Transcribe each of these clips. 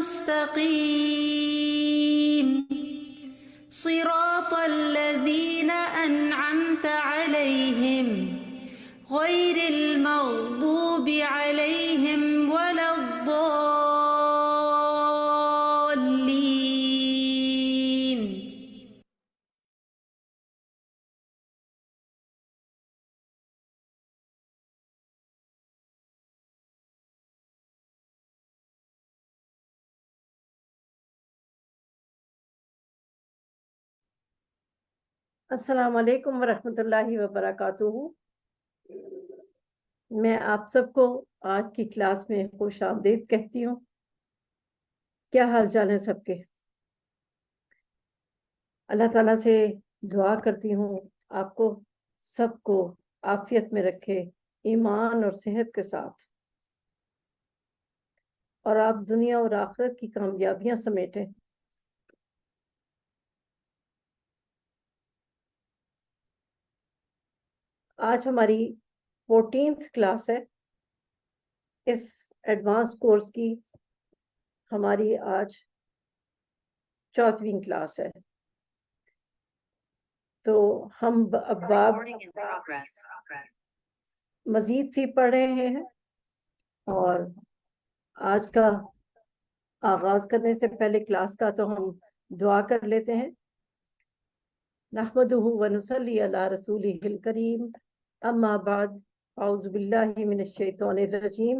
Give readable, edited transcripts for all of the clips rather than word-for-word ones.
مستقيم صراط الذين أنعمت عليهم غير المغضوب عليهم ولا الضالين. السلام علیکم ورحمۃ اللہ وبرکاتہ۔ میں آپ سب کو آج کی کلاس میں خوش آمدید کہتی ہوں۔ کیا حال چال ہے سب کے؟ اللہ تعالیٰ سے دعا کرتی ہوں آپ کو سب کو عافیت میں رکھے، ایمان اور صحت کے ساتھ، اور آپ دنیا اور آخرت کی کامیابیاں سمیٹیں۔ آج ہماری 14th کلاس ہے۔ اس ایڈوانس کورس کی ہماری آج 4ویں کلاس ہے۔ تو ہم باب مزید فی پڑھ رہے ہیں، اور آج کا آغاز کرنے سے پہلے کلاس کا تو ہم دعا کر لیتے ہیں۔ نحمدہ ونصلی علی رسولہ الکریم، اما بعد، اعوذ باللہ من الشیطان الرجیم،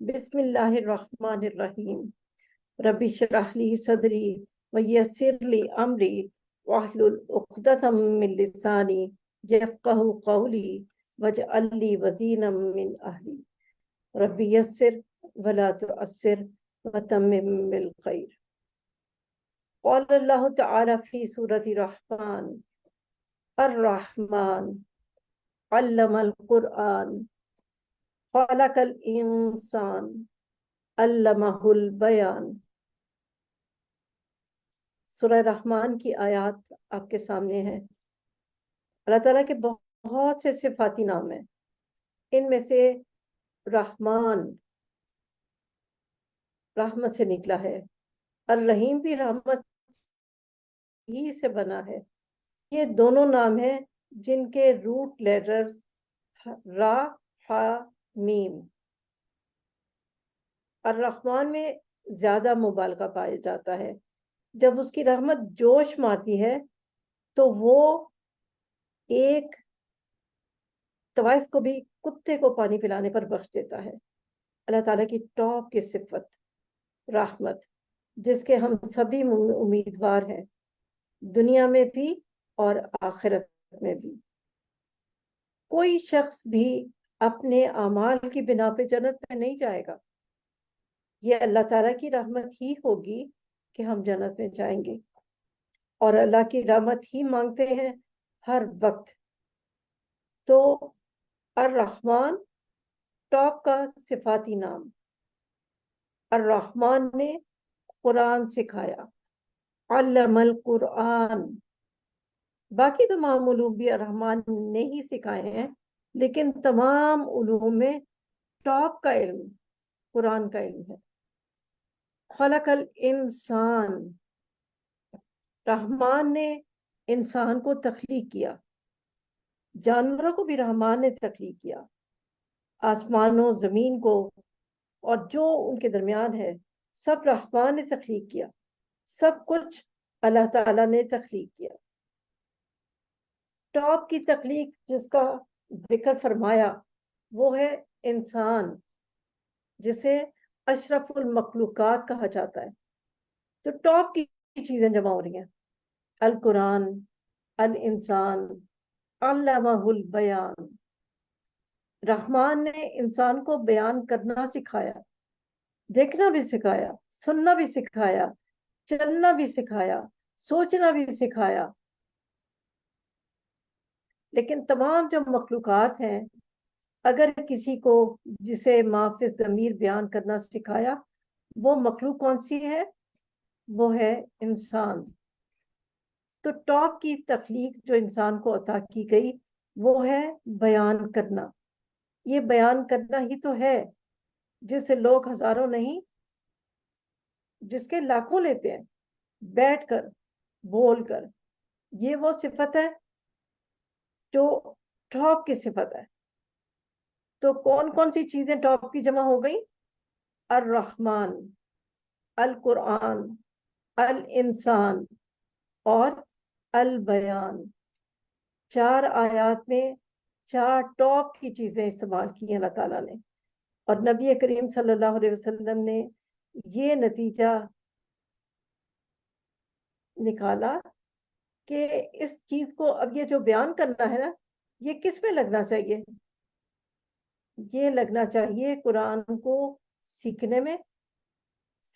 بسم اللہ الرحمن الرحیم، رب اشرح لی صدری ویسر لی امری واحلل عقدۃ من لسانی یفقہوا قولی واجعل لی وزیرا من اہلی، رب یسر ولا تعسر وتمم بالخیر۔ قال اللہ تعالی فی سورۃ الرحمن، الرحمن علم القرآن خلق الانسان علمہ البیان۔ سورہ رحمان کی آیات آپ کے سامنے ہیں۔ اللہ تعالیٰ کے بہت سے صفاتی نام ہیں، ان میں سے رحمان رحمت سے نکلا ہے، الرحیم بھی رحمت ہی سے بنا ہے۔ یہ دونوں نام ہیں جن کے روٹ لیٹرز را، ہا، میم۔ الرحمن میں زیادہ مبالغہ پایا جاتا ہے۔ جب اس کی رحمت جوش مارتی ہے تو وہ ایک طوائف کو بھی کتے کو پانی پلانے پر بخش دیتا ہے۔ اللہ تعالیٰ کی ٹاپ کی صفت رحمت، جس کے ہم سبھی امیدوار ہیں، دنیا میں بھی اور آخرت میں بھی۔ کوئی شخص بھی اپنے اعمال کی بنا پہ جنت میں نہیں جائے گا۔ یہ اللہ تعالیٰ کی رحمت ہی ہوگی کہ ہم جنت میں جائیں گے، اور اللہ کی رحمت ہی مانگتے ہیں ہر وقت۔ تو الرحمن ٹاپ کا صفاتی نام۔ الرحمن نے قرآن سکھایا، علم القرآن۔ باقی تمام علوم بھی الرحمن نے ہی سکھائے ہیں، لیکن تمام علوم میں ٹاپ کا علم قرآن کا علم ہے۔ خلق الانسان، رحمان نے انسان کو تخلیق کیا، جانوروں کو بھی رحمان نے تخلیق کیا، آسمانوں زمین کو اور جو ان کے درمیان ہے سب رحمان نے تخلیق کیا، سب کچھ اللہ تعالیٰ نے تخلیق کیا۔ ٹاپ کی تخلیق جس کا ذکر فرمایا وہ ہے انسان، جسے اشرف المخلوقات کہا جاتا ہے۔ تو ٹاپ کی چیزیں جمع ہو رہی ہیں، القرآن، الانسان، علمہ البیان۔ رحمان نے انسان کو بیان کرنا سکھایا، دیکھنا بھی سکھایا، سننا بھی سکھایا، چلنا بھی سکھایا، سوچنا بھی سکھایا۔ لیکن تمام جو مخلوقات ہیں، اگر کسی کو جسے ما فی الضمیر بیان کرنا سکھایا، وہ مخلوق کون سی ہے؟ وہ ہے انسان۔ تو ٹاپ کی تخلیق جو انسان کو عطا کی گئی وہ ہے بیان کرنا۔ یہ بیان کرنا ہی تو ہے جس سے لوگ ہزاروں نہیں جس کے لاکھوں لیتے ہیں بیٹھ کر بول کر. یہ وہ صفت ہے جو ٹاپ کی صفت ہے. تو کون کون سی چیزیں ٹاپ کی جمع ہو گئی؟ الرحمن، القرآن، الانسان اور البیان. 4 آیات میں 4 ٹاپ کی چیزیں استعمال کی ہیں اللہ تعالیٰ نے. اور نبی کریم صلی اللہ علیہ وسلم نے یہ نتیجہ نکالا کہ اس چیز کو اب یہ جو بیان کرنا ہے نا، یہ کس میں لگنا چاہیے؟ یہ لگنا چاہیے قرآن کو سیکھنے میں،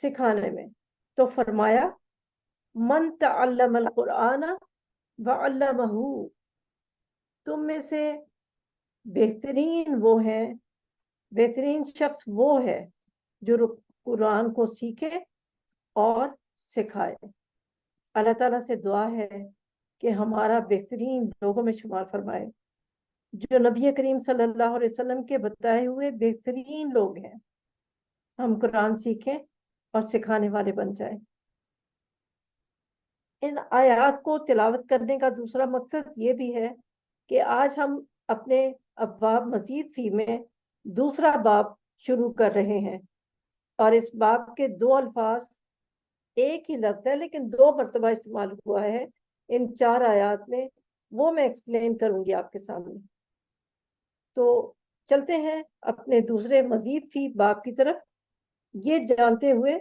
سکھانے میں. تو فرمایا من تعلم القرآن وعلمہ، تم میں سے بہترین وہ ہے، بہترین شخص وہ ہے جو قرآن کو سیکھے اور سکھائے. اللہ تعالیٰ سے دعا ہے کہ ہمارا بہترین لوگوں میں شمار فرمائے، جو نبی کریم صلی اللہ علیہ وسلم کے بتائے ہوئے بہترین لوگ ہیں. ہم قرآن سیکھیں اور سکھانے والے بن جائیں. ان آیات کو تلاوت کرنے کا دوسرا مقصد یہ بھی ہے کہ آج ہم اپنے ابواب مزید فی میں دوسرا باب شروع کر رہے ہیں، اور اس باب کے 2 الفاظ ایک ہی لفظ ہے لیکن 2 مرتبہ استعمال ہوا ہے ان 4 آیات میں. وہ میں ایکسپلین کروں گی آپ کے سامنے. تو چلتے ہیں اپنے دوسرے مزید فی باب کی طرف، یہ جانتے ہوئے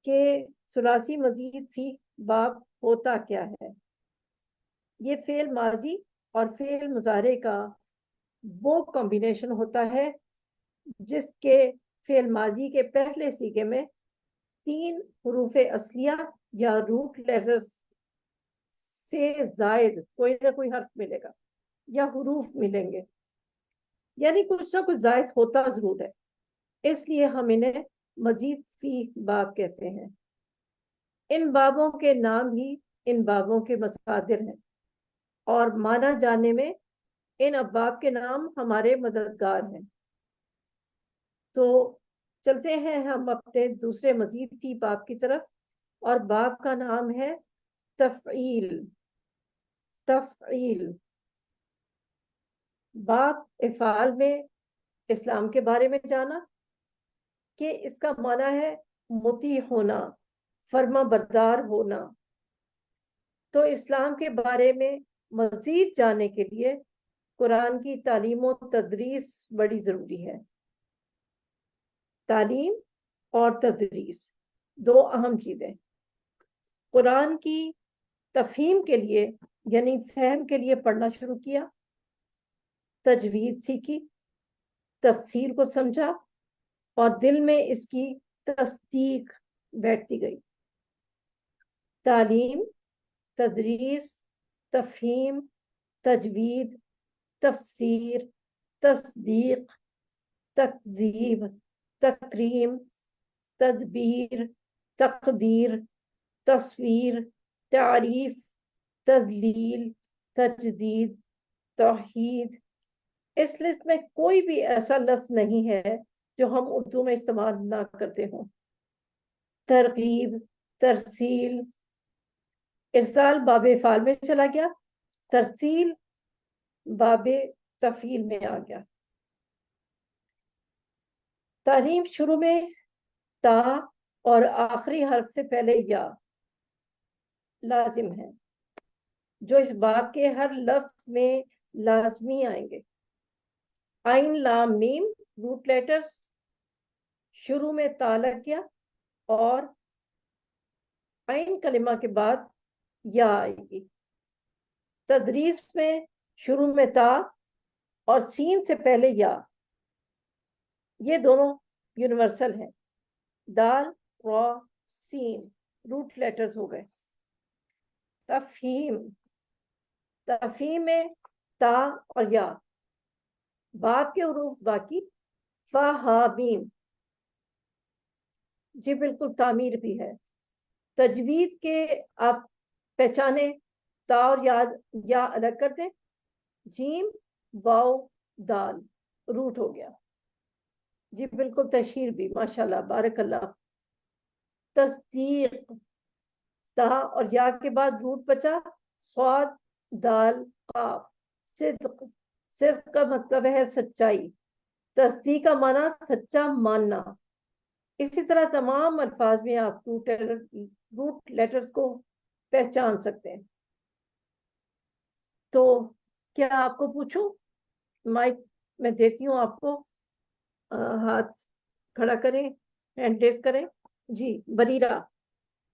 کہ ثلاثی مزید فی باب ہوتا کیا ہے. یہ فعل ماضی اور فعل مضارع کا وہ کمبینیشن ہوتا ہے جس کے فعل ماضی کے پہلے صیغے میں 3 حروف اصلیہ یا روٹ لیٹرز سے زائد کوئی نہ کوئی حرف ملے گا یا حروف ملیں گے، یعنی کچھ نہ کچھ زائد ہوتا ضرور ہے. اس لیے ہم انہیں مزید فی باب کہتے ہیں. ان بابوں کے نام ہی ان بابوں کے مصادر ہیں، اور مانا جانے میں ان ابواب کے نام ہمارے مددگار ہیں. تو چلتے ہیں ہم اپنے دوسرے مزید فی باب کی طرف، اور باب کا نام ہے تفعیل. تفعیل باب افعال میں اسلام کے بارے میں جانا کہ اس کا معنی ہے مطیع ہونا، فرما بردار ہونا. تو اسلام کے بارے میں مزید جاننے کے لیے قرآن کی تعلیم و تدریس بڑی ضروری ہے. تعلیم اور تدریس 2 اہم چیزیں. قرآن کی تفہیم کے لیے یعنی فہم کے لیے پڑھنا شروع کیا، تجوید سیکھی، تفسیر کو سمجھا اور دل میں اس کی تصدیق بیٹھتی گئی. تعلیم، تدریس، تفہیم، تجوید، تفسیر، تصدیق، تکذیب، تکریم، تدبیر، تقدیر، تصویر، تعریف، تذلیل، تجدید، توحید. اس لسٹ میں کوئی بھی ایسا لفظ نہیں ہے جو ہم اردو میں استعمال نہ کرتے ہوں. ترغیب، ترسیل، ارسال باب افعال میں چلا گیا، ترسیل باب تفعیل میں آ گیا. تعلیم شروع میں تا اور آخری حرف سے پہلے یا لازم ہے، جو اس باب کے ہر لفظ میں لازمی آئیں گے. عین لام میم روٹ لیٹرز، شروع میں تا لگ گیا اور عین کلمہ کے بعد یا آئے گی. تدریس میں شروع میں تا اور سین سے پہلے یا، یہ دونوں یونیورسل ہیں. دال، را، سین روٹ لیٹرز ہو گئے. تفہیم، تفہیم میں تا اور یا، باب کے حروف باقی فا ہا میم، جی بالکل تعمیر بھی ہے. تجوید کے آپ پہچانے تا اور یا الگ کر دیں، جیم واو دال روٹ ہو گیا. جی بالکل تشہیر بھی، ماشاءاللہ بارک اللہ. تصدیق تا اور یا کے بعد روٹ بچا صاد دال قاف. صدق، صدق کا مطلب ہے سچائی. تصدیق کا معنی سچا ماننا. اسی طرح تمام الفاظ میں آپ روٹ لیٹرز کو پہچان سکتے ہیں. تو کیا آپ کو پوچھوں؟ مائک میں دیتی ہوں آپ کو. ہاتھ کھڑا کریں، ہینڈ ریز کریں. جی بریرہ،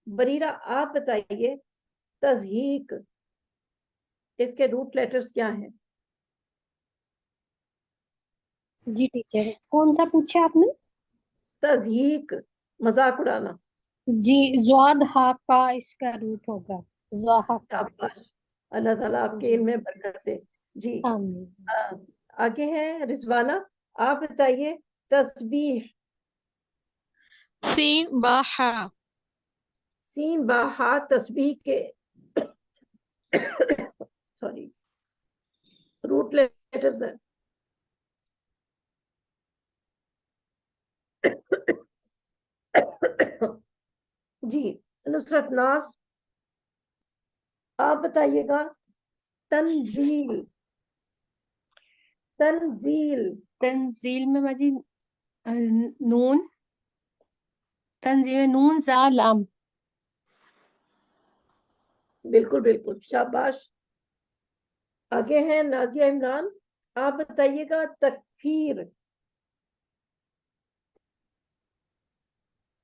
بریرہ آپ بتائیے تضحیق اس کے روٹ لیٹرز کیا ہیں؟ جی ٹیچر، کون سا پوچھا آپ نے؟ تضحیق، مذاق اڑانا. جی زواد ہا کا اس کا روٹ ہوگا ضاحکہ. شاباش، اللہ تعالیٰ آپ کے علم میں برکت دے. جی آمین. آگے ہیں رضوانہ، آپ بتائیے تسبیح. سین با ہا. سین با ہا تسبیح کے سوری روٹ لیٹرز ہیں. جی نصرت ناز آپ بتائیے گا تنزیل. تنزیل تنزیل میں باجی نون، تنزیل میں نون زا لام. بالکل بالکل، شاباش. آگے ہیں نازیہ عمران، آپ بتائیے گا تکفیر.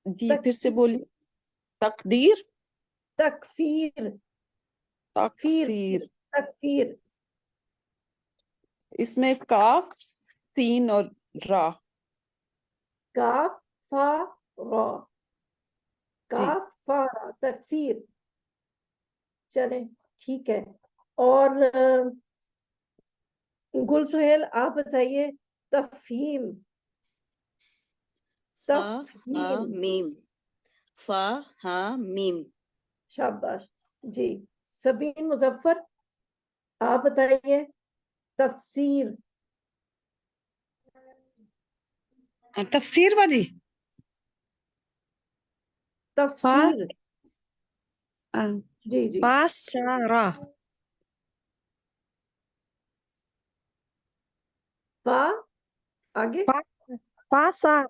جی پھر سے بولیے. تقدیر، تکفیر، فیر، تقصیر. تکفیر. اس میں کاف، سین اور را. کاف فا را، جی کاف فا را، تکفیر. چلیں ٹھیک ہے. اور گل سہیل آپ بتائیے تفہیم. فا ہا تفہیم، میم، فا ہا میم. شاباش. جی سبین مظفر آپ بتائیے تفسیر. تفسیر باجی، تفسیر جی جی. فاسرا، فا آگے فاسا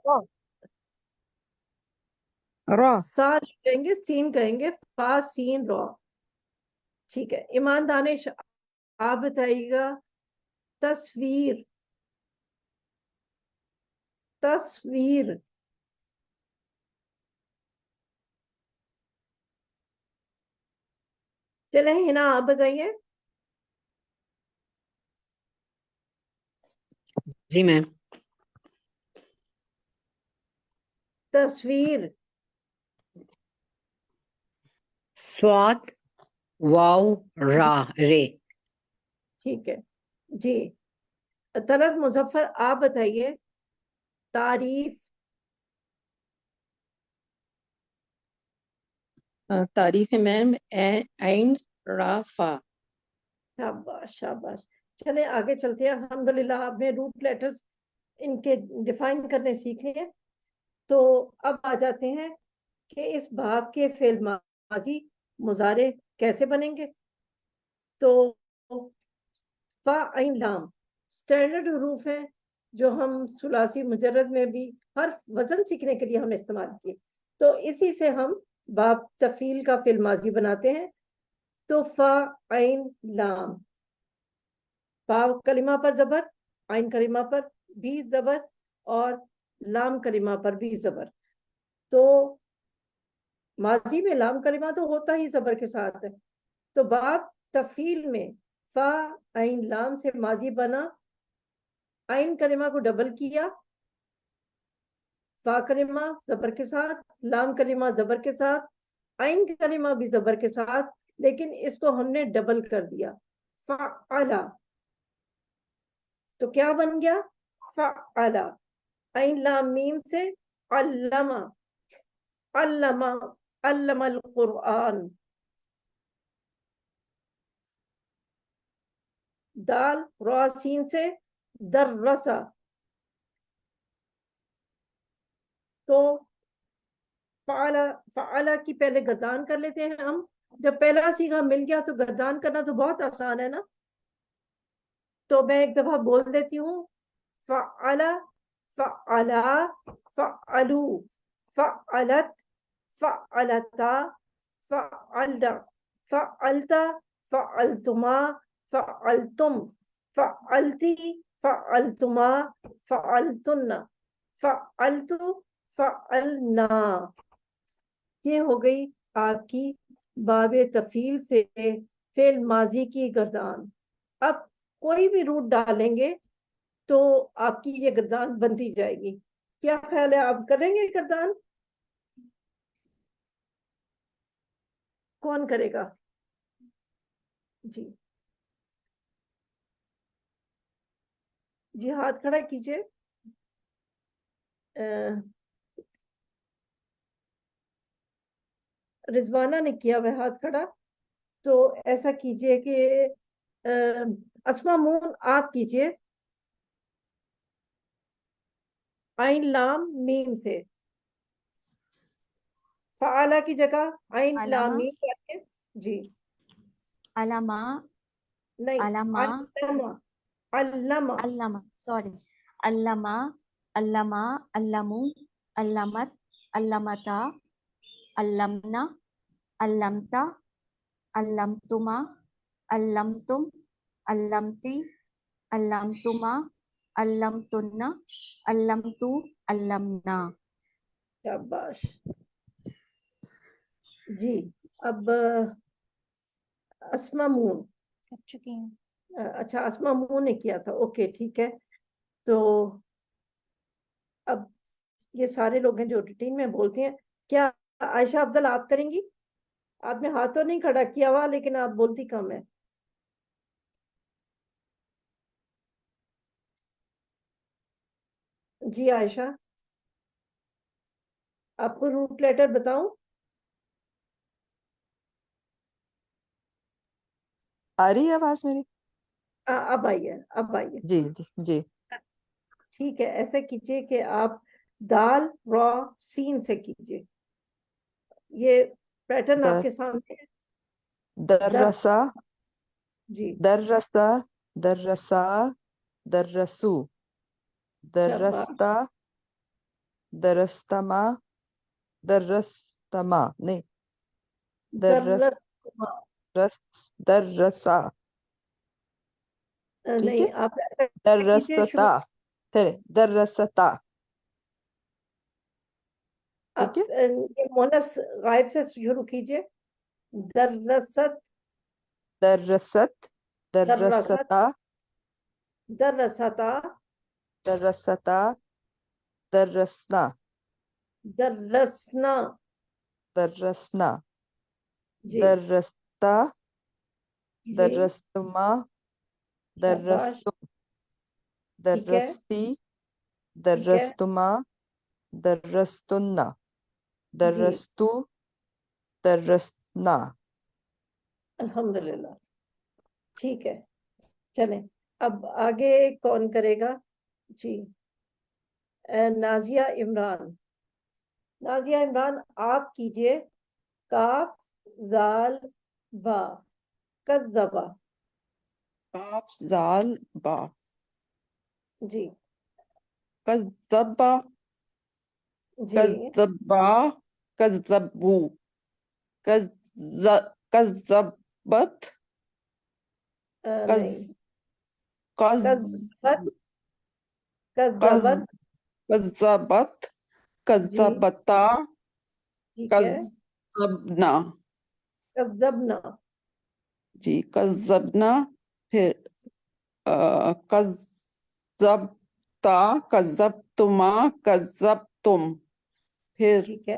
را. سا نہیں کہیں گے، سین کہیں گے. فا سین را. ٹھیک ہے. ایمان دانش آپ بتائیے گا تصویر. تصویر چلیں ہنا آپ بتائیے. جی میم. تصویر سوات واو را رے. ٹھیک ہے. جی طلعت مظفر آپ بتائیے تعریف. تعریف ہے میم عین را فا. شاباش شاباش. چلیں آگے چلتے ہیں. الحمدللہ آپ نے روٹ لیٹرز ان کے ڈیفائن کرنے سیکھ لیے. تو اب آ جاتے ہیں کہ اس باب کے فعل ماضی مضارع کیسے بنیں گے. تو فا عین لام اسٹینڈرڈ حروف ہیں جو ہم ثلاثی مجرد میں بھی ہر وزن سیکھنے کے لیے ہم نے استعمال کیے. تو اسی سے ہم باب تفعیل کا فعل ماضی بناتے ہیں. تو فا عین لام، فا کلمہ پر زبر، عین کلمہ پر بھی زبر اور لام کلمہ پر بھی زبر. تو ماضی میں لام کلمہ تو ہوتا ہی زبر کے ساتھ ہے. تو باب تفعیل میں فا عین لام سے ماضی بنا، عین کلمہ کو ڈبل کیا، فا کلمہ زبر کے ساتھ، لام کلمہ زبر کے ساتھ، عین کلمہ بھی زبر کے ساتھ، لیکن اس کو ہم نے ڈبل کر دیا فعلا. تو کیا بن گیا فعلا. عین لام میم سے علما، علما، علم القرآن. دال را سین سے درسا. تو فعلا فعلا کی پہلے گردان کر لیتے ہیں ہم. جب پہلا سیغہ مل گیا تو گردان کرنا تو بہت آسان ہے نا. تو میں ایک دفعہ بول دیتی ہوں. فعلا فعلا فعلو فعلت فعلتا فعلنا فعلتا فعلتما فعلتم فعلتی فعلتما فعلتن فعلتو فعلنا. یہ ہو گئی آپ کی باب تفعیل سے فعل ماضی کی گردان. اب کوئی بھی روٹ ڈالیں گے تو آپ کی یہ گردان بنتی جائے گی. کیا خیال ہے آپ کریں گے گردان؟ کون کرے گا؟ جی جی ہاتھ کھڑا کیجئے. رضوانہ نے کیا وہ ہاتھ کھڑا. تو ایسا کیجئے کہ اسما مون آپ کیجئے عین لام میم سے. فعلا کی جگہ عین لام علامہ میم کرتے. جی علامہ نہیں علامہ علامہ علامہ علامہ سوری علامہ علامہ علمو علامت علامتا علمنا علمتا علمتما علمتم علمتی علمتما علمتن علمتو علمنا. شاباش. جی اب اسما مون. کر چکی ہوں. اچھا اسما مون نے کیا تھا. اوکے ٹھیک ہے. تو اب یہ سارے لوگ ہیں جو روٹین میں بولتے ہیں. کیا عائشہ افضل آپ کریں گی؟ آپ نے ہاتھ تو نہیں کھڑا کیا ہوا لیکن آپ بولتی کم ہے. جی عائشہ آپ کو روٹ لیٹر بتاؤں؟ آ رہی ہے آواز میری؟ اب آئیے اب آئیے. جی جی جی. ٹھیک ہے ایسا کیجئے کہ آپ دال را سین سے کیجئے. یہ پیٹرن آپ در کے سامنے ہے. درسا جی درسا درسا درسو شاباش. درستا درستما درستما نہیں درس درسما رس درسا. ٹھیک ہے. نہیں آپ ایسا کیجئے شروع. درستا پھر درستا. ٹھیک ہے. آپ یہ مونس غائب سے شروع کیجئے. درست درست درست درستا درستا درستا درسنا درسنا. درسنا جی درستا جی درستما شاباش. درستم ٹھیک ہے درستی ٹھیک ہے. درستما درستن جی درستو درستنا. الحمدللہ. ٹھیک ہے چلیں اب آگے کون کرے گا؟ جی نازیہ عمران. نازیہ عمران آپ کیجئے کاف زال با کذبا. کاف زال با جی کذبا جی کذبا کذبو کذبت نہیں کذ کذبت کذ کذبت. کذبت جی کذبتا ٹھیک ہے. کذبنا. کذبنا. جی کذبنا. پھر کذبتا کذبتما کذبتم. پھر ٹھیک ہے.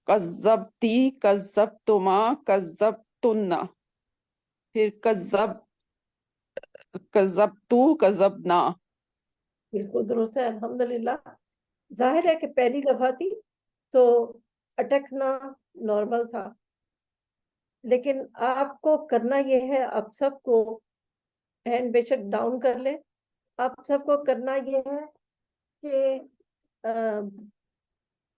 کذبتی کذبتما کذبتن. پھر کذبتو کذبنا. بالکل درست ہے الحمدللہ. ظاہر ہے کہ پہلی دفعہ تھی تو اٹکنا نارمل تھا لیکن آپ کو کرنا یہ ہے آپ سب کو ہینڈ بے شک ڈاؤن کر لیں. آپ سب کو کرنا یہ ہے کہ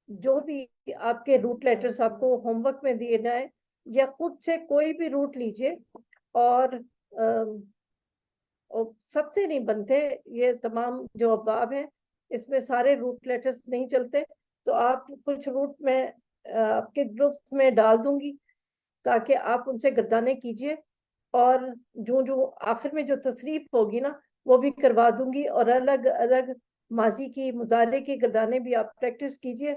جو بھی آپ کے روٹ لیٹرز آپ کو ہوم ورک میں دیے جائیں یا خود سے کوئی بھی روٹ لیجئے، اور سب سے نہیں بنتے یہ تمام جو ابواب ہیں، اس میں سارے روٹ لیٹرز نہیں چلتے، تو آپ کچھ روٹ میں آپ کے گروپس میں ڈال دوں گی تاکہ آپ ان سے گردانے کیجئے، اور جو آخر میں جو تصریف ہوگی نا وہ بھی کروا دوں گی، اور الگ الگ ماضی کی مضارع کی گردانے بھی آپ پریکٹس کیجئے،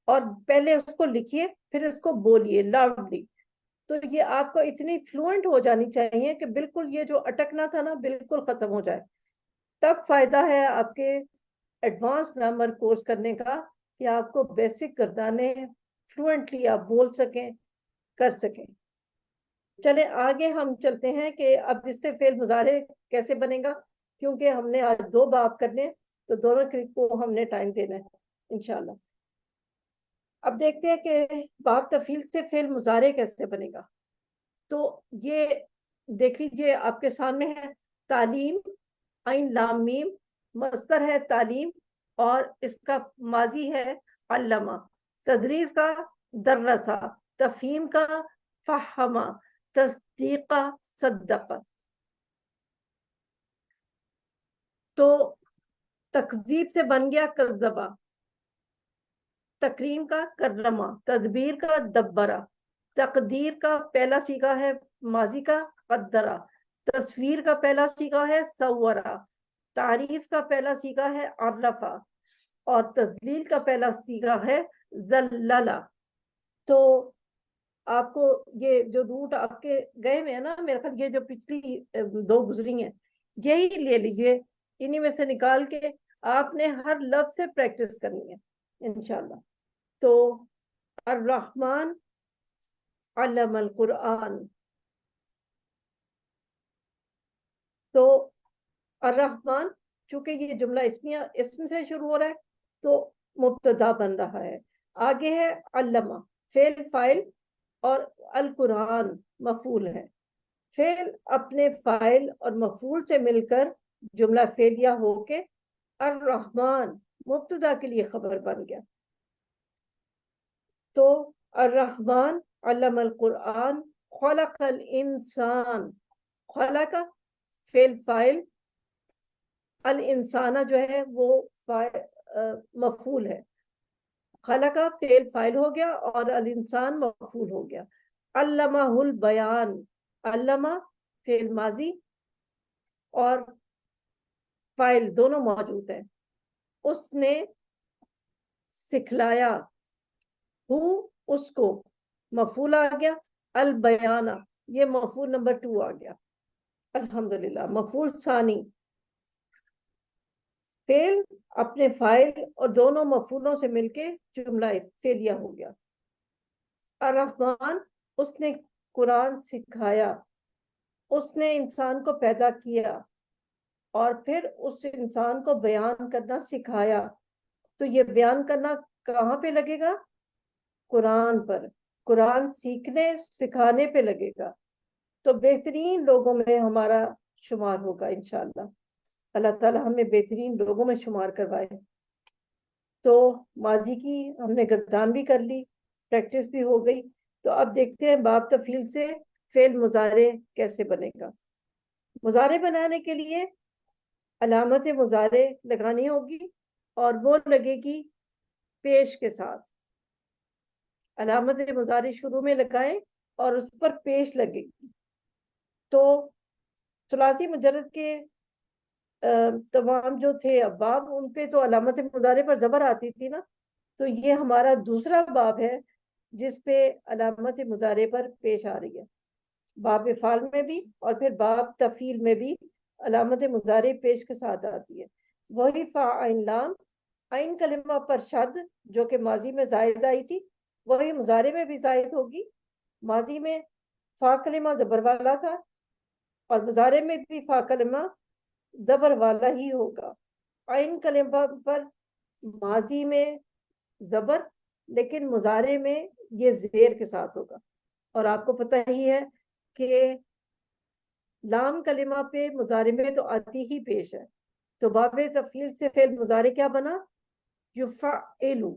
اور پہلے اس کو لکھیے پھر اس کو بولیے لاؤڈلی، تو یہ آپ کو اتنی فلوئنٹ ہو جانی چاہیے کہ بالکل یہ جو اٹکنا تھا نا بالکل ختم ہو جائے. تب فائدہ ہے آپ کے ایڈوانس گرامر کورس کرنے کا کہ آپ کو بیسک گردانے فلوئنٹلی آپ بول سکیں، کر سکیں. چلیں آگے ہم چلتے ہیں کہ اب اس سے فعل مضارع کیسے بنے گا، کیونکہ ہم نے آج 2 باب کرنے تو دونوں کو ہم نے ٹائم دینا ہے انشاءاللہ. اب دیکھتے ہیں کہ باب تفعیل سے فعل مضارع کیسے بنے گا. تو یہ دیکھ لیجئے آپ کے سامنے ہے تعلیم، عین لام میم، مصدر ہے تعلیم اور اس کا ماضی ہے علمہ، تدریس کا درسا، تفہیم کا فہما، تصدیق کا صدق. تو تکذیب سے بن گیا کذبہ، تکریم کا کرما، تدبیر کا دبرا، تقدیر کا پہلا صیغہ ہے ماضی کا قدرا، تصویر کا پہلا صیغہ ہے صورا، تعریف کا پہلا صیغہ ہے عرفا، اور تذلیل کا پہلا صیغہ ہے ذللا. تو آپ کو یہ جو روٹ آپ کے گئے میں ہے نا، میرے خیال یہ جو پچھلی 2 گزری ہیں یہی لے لیجئے، انہی میں سے نکال کے آپ نے ہر لفظ سے پریکٹس کرنی ہے انشاءاللہ. تو الرحمن علم القرآن، تو الرحمن چونکہ یہ جملہ اسم سے شروع ہو رہا ہے تو مبتدا بن رہا ہے. آگے ہے علمہ، فعل فاعل، اور القرآن مفعول ہے. فعل اپنے فاعل اور مفعول سے مل کر جملہ فعلیہ ہو کے الرحمن مبتدا کے لیے خبر بن گیا. تو الرحمن علم القرآن خلق الانسان، خلق فعل فاعل، الانسان جو ہے وہ مفعول ہے، خلق فعل فاعل ہو گیا اور الانسان مفعول ہو گیا. علمہ البیان، علمہ فعل ماضی اور فاعل دونوں موجود ہیں، اس نے سکھلایا، ہو اس کو مفعول آ گیا، البیانہ یہ مفعول نمبر 2 آ گیا. الحمدللہ. مفعول ثانی، فعل اپنے فاعل اور دونوں مفعولوں سے مل کے جملہ فعلیہ ہو گیا. الرحمن اس نے قرآن سکھایا، اس نے انسان کو پیدا کیا اور پھر اس انسان کو بیان کرنا سکھایا. تو یہ بیان کرنا کہاں پہ لگے گا؟ قرآن پر، قرآن سیکھنے سکھانے پہ لگے گا. تو بہترین لوگوں میں ہمارا شمار ہوگا انشاءاللہ. اللہ تعالی ہمیں بہترین لوگوں میں شمار کروائے. تو ماضی کی ہم نے گردان بھی کر لی، پریکٹس بھی ہو گئی. تو اب دیکھتے ہیں باب تفعیل سے فعل مضارع کیسے بنے گا. مضارع بنانے کے لیے علامت مضارع لگانی ہوگی اور وہ لگے گی پیش کے ساتھ. علامت مضارع شروع میں لگائیں اور اس پر پیش لگے گی. تو ثلاثی مجرد کے تمام جو تھے ابواب ان پہ تو علامت مضارع پر زبر آتی تھی نا، تو یہ ہمارا دوسرا باب ہے جس پہ علامت مضارع پر پیش آ رہی ہے. باب افعال میں بھی اور پھر باب تفعیل میں بھی علامت مضارع پیش کے ساتھ آتی ہے. وہی فا عین لام، عین کلمہ پر شد جو کہ ماضی میں زائد آئی تھی وہی مضارع میں بھی زائد ہوگی. ماضی میں فا کلمہ زبر والا تھا اور مضارع میں بھی فا کلمہ زبر والا ہی ہوگا. عین کلمہ پر ماضی میں زبر لیکن مضارع میں یہ زیر کے ساتھ ہوگا. اور آپ کو پتہ ہی ہے کہ لام کلمہ پہ مضارع میں تو آتی ہی پیش ہے. تو باب تفعیل سے فعل مضارع کیا بنا؟ یفعلو.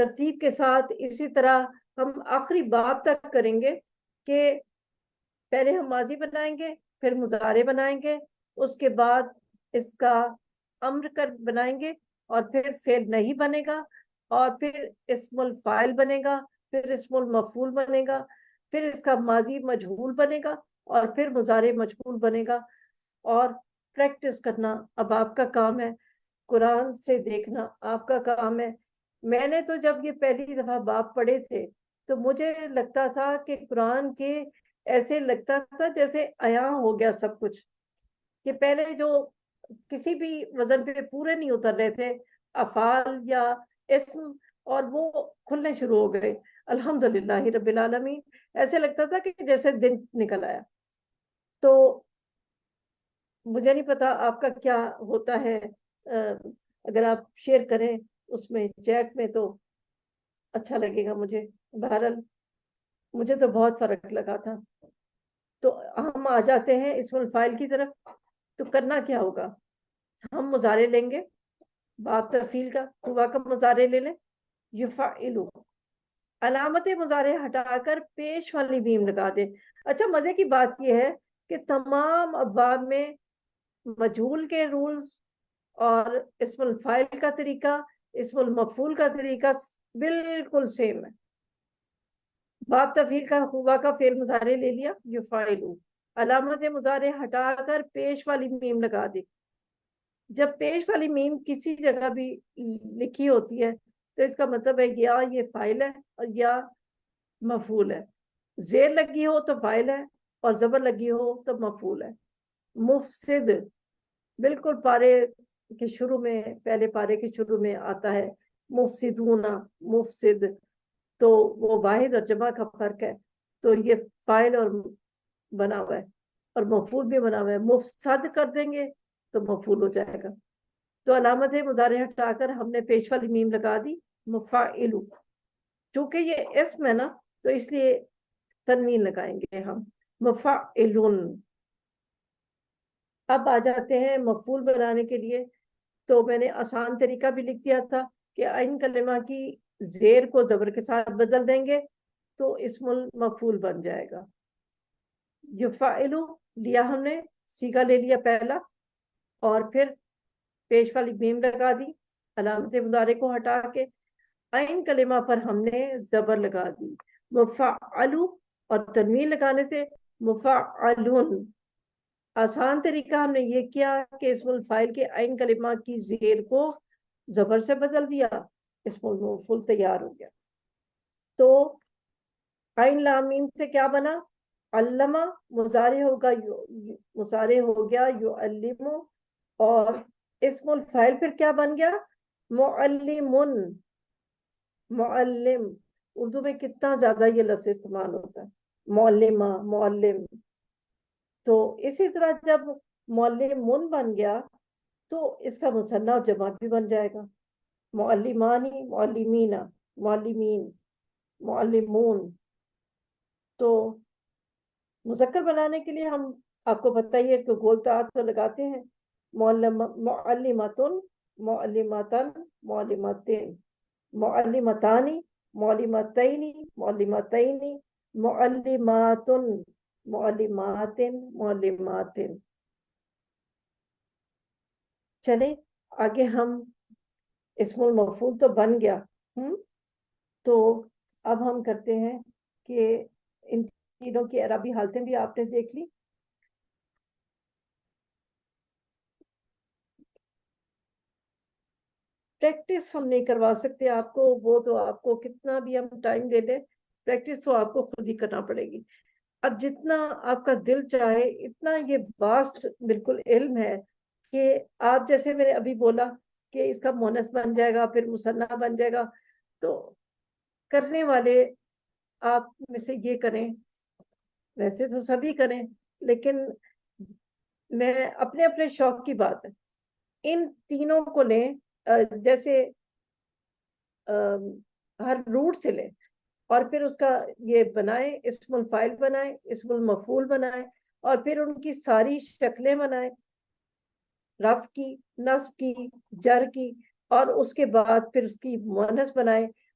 ترتیب کے ساتھ اسی طرح ہم آخری باب تک کریں گے کہ پہلے ہم ماضی بنائیں گے، پھر مضارع بنائیں گے، اس کے بعد اس کا امر کر بنائیں گے، اور پھر فعل نہیں بنے گا، اور پھر اسم الفاعل بنے گا، پھر اسم المفعول بنے گا، پھر اس کا ماضی مجہول بنے گا، اور پھر مضارع مجہول بنے گا. اور پریکٹس کرنا اب آپ کا کام ہے، قرآن سے دیکھنا آپ کا کام ہے. میں نے تو جب یہ پہلی دفعہ باب پڑھے تھے تو مجھے لگتا تھا کہ قرآن کے ایسے لگتا تھا جیسے عیاں ہو گیا سب کچھ، کہ پہلے جو کسی بھی وزن پہ پورے نہیں اتر رہے تھے افعال یا اسم، اور وہ کھلنے شروع ہو گئے. الحمدللہ رب العالمین، ایسے لگتا تھا کہ جیسے دن نکل آیا. تو مجھے نہیں پتا آپ کا کیا ہوتا ہے، اگر آپ شیئر کریں اس میں چیٹ میں تو اچھا لگے گا مجھے. بہرحال مجھے تو بہت فرق لگا تھا. تو ہم آ جاتے ہیں اسم الفاعل کی طرف. تو کرنا کیا ہوگا؟ ہم مضارع لیں گے، باب تفعیل کا ہوا کا مضارع لے لیں، یفعلو، علامت مضارع ہٹا کر پیش والی میم لگا دیں. اچھا مزے کی بات یہ ہے کہ تمام ابواب میں مجہول کے رولز اور اسم الفاعل کا طریقہ، اسم المفعول کا طریقہ بالکل سیم ہے. باب تفعیل کا ہوا کا فعل مضارع لے لیا، یفعلو، علامت مضارع ہٹا کر پیش والی میم لگا دی. جب پیش والی میم کسی جگہ بھی لکھی ہوتی ہے تو اس کا مطلب ہے یا یہ فاعل ہے اور یا مفعول ہے. زیر لگی ہو تو فاعل ہے اور زبر لگی ہو تو مفعول ہے. مفسد بالکل پارے کے شروع میں، پہلے پارے کے شروع میں آتا ہے مفسدون، مفسد، تو وہ واحد اور جمع کا فرق ہے. تو یہ فاعل اور بنا ہوا ہے اور مفعول بھی بنا ہوا ہے. مفسد کر دیں گے تو مفعول ہو جائے گا. تو علامت مضارع ہٹا کر ہم نے پیش والی میم لگا دی، مفعلو. چونکہ یہ اسم ہے نا تو اس لیے تنوین لگائیں گے ہم، مفعلون. اب آ جاتے ہیں مفعول بنانے کے لیے. تو میں نے آسان طریقہ بھی لکھ دیا تھا کہ عین کلمہ کی زیر کو زبر کے ساتھ بدل دیں گے تو اسم المفعول بن جائے گا. یفعلو لیا ہم نے، صیغہ لے لیا پہلا، اور پھر پیش والی میم لگا دی علامت مضارع کو ہٹا کے. عین کلمہ پر ہم نے زبر لگا دی، مفعلو، اور تنوین لگانے سے مفعلون. آسان طریقہ ہم نے یہ کیا کہ اسم الفاعل کے عین کلمہ کی زیر کو زبر سے بدل دیا، اسم المفعول تیار ہو گیا. تو عین لام میم سے کیا بنا؟ علمہ، مضارع ہوگا، مضارع ہو گیا یعلم، اور اسم الفاعل پھر کیا بن گیا؟ معلمن، معلم. اردو میں کتنا زیادہ یہ لفظ استعمال ہوتا ہے، معلمہ، معلم. تو اسی طرح جب معلمن بن گیا تو اس کا مثنیٰ اور جمع بھی بن جائے گا، معلمانی، معلمین، معلمین، معلمون. تو مذکر بنانے کے لیے ہم، آپ کو پتہ ہی ہے کہ گول تاء تو لگاتے ہیں، معلماتن، معلماتن، معلماتین، معلمتانی، معلمتینی، معلمتینی، معلماتن، معلماتن، معلماتن. چلیں آگے. ہم اسم المفعول تو بن گیا، تو اب ہم کرتے ہیں کہ ان تینوں کی اعرابی حالتیں بھی آپ نے دیکھ لی. پریکٹس ہم نہیں کروا سکتے آپ کو، وہ تو آپ کو کتنا بھی ہم ٹائم دے دیں، پریکٹس تو آپ کو خود ہی کرنا پڑے گی. اب جتنا آپ کا دل چاہے اتنا یہ واسٹ بالکل علم ہے کہ آپ جیسے میں نے ابھی بولا کہ اس کا مونس بن جائے گا، پھر مثنیٰ بن جائے گا. تو کرنے والے آپ میں سے یہ کریں، ویسے تو سبھی کریں، لیکن میں اپنے اپنے شوق کی بات ہے، ان تینوں کو لیں، جیسے ہر روٹ سے لیں اور پھر اس کا یہ بنائیں، اسم الفاعل بنائیں، اسم المفعول بنائیں، اور پھر ان کی ساری شکلیں بنائیں، رفع کی، نصب کی، جر کی، اور اس کے بعد پھر اس کی مؤنث بنائیں،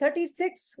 36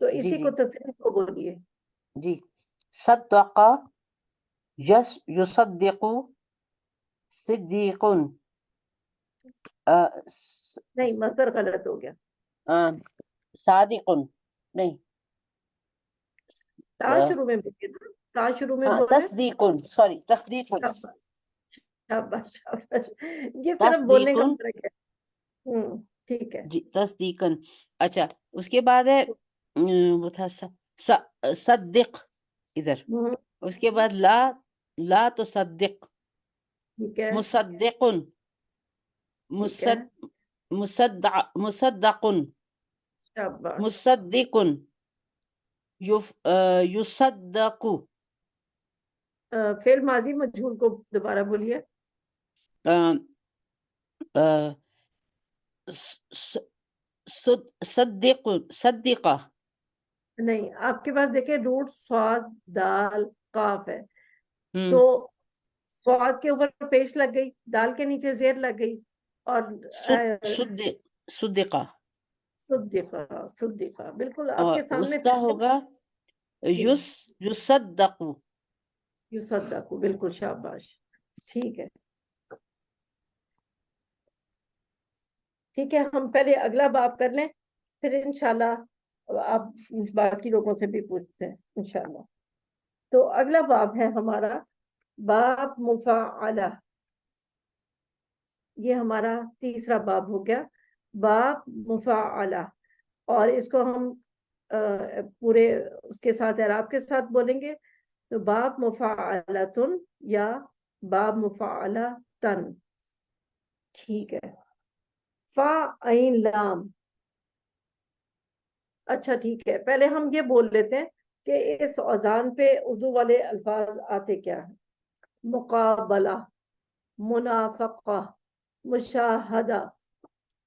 تو جی اسی جی کو تصریف کو بولیے. جی صدق یصدق صدیق نہیں مصدر غلط ہو گیا. صادق نہیں تا شروع میں بولیے نا, تا شروع میں ہاں بولے. تصدیق سوری تصدیق شاباش شاباش شاباش. یہ صرف بولنے کا فرق ہے. ٹھیک ہے. جی تصدیقن. اچھا اس کے بعد ہے وہ تھا صدق ادھر. اس کے بعد لا تصدق ٹھیک ہے. مصدق ٹھیک ہے. مصدق شاباش. مصدق یصدق فعل ماضی مجہول کو دوبارہ بولیے. صدقہ نہیں آپ کے پاس دیکھیں روٹ صاد دال قاف ہے, تو صاد کے اوپر پیش لگ گئی, دال کے نیچے زیر لگ گئی, اور صدقہ صدقہ صدقہ بالکل آپ اور کے سامنے. اس کا ہوگا یصدق. یصدق بالکل شاباش. ٹھیک ہے. ٹھیک ہے, ہم پہلے اگلا باب کر لیں, پھر انشاءاللہ آپ باقی لوگوں سے بھی پوچھتے ہیں انشاءاللہ. تو اگلا باب ہے ہمارا باب مفاعلہ. یہ ہمارا تیسرا باب ہو گیا, باب مفاعلہ. اور اس کو ہم پورے اس کے ساتھ اعراب کے ساتھ بولیں گے. تو باب مفاعلتن یا باب مفاعلتن. ٹھیک ہے. فا عین لام. اچھا ٹھیک ہے, پہلے ہم یہ بول لیتے ہیں کہ اس اوزان پہ اردو والے الفاظ آتے کیا ہیں. مقابلہ, منافقہ, مشاہدہ.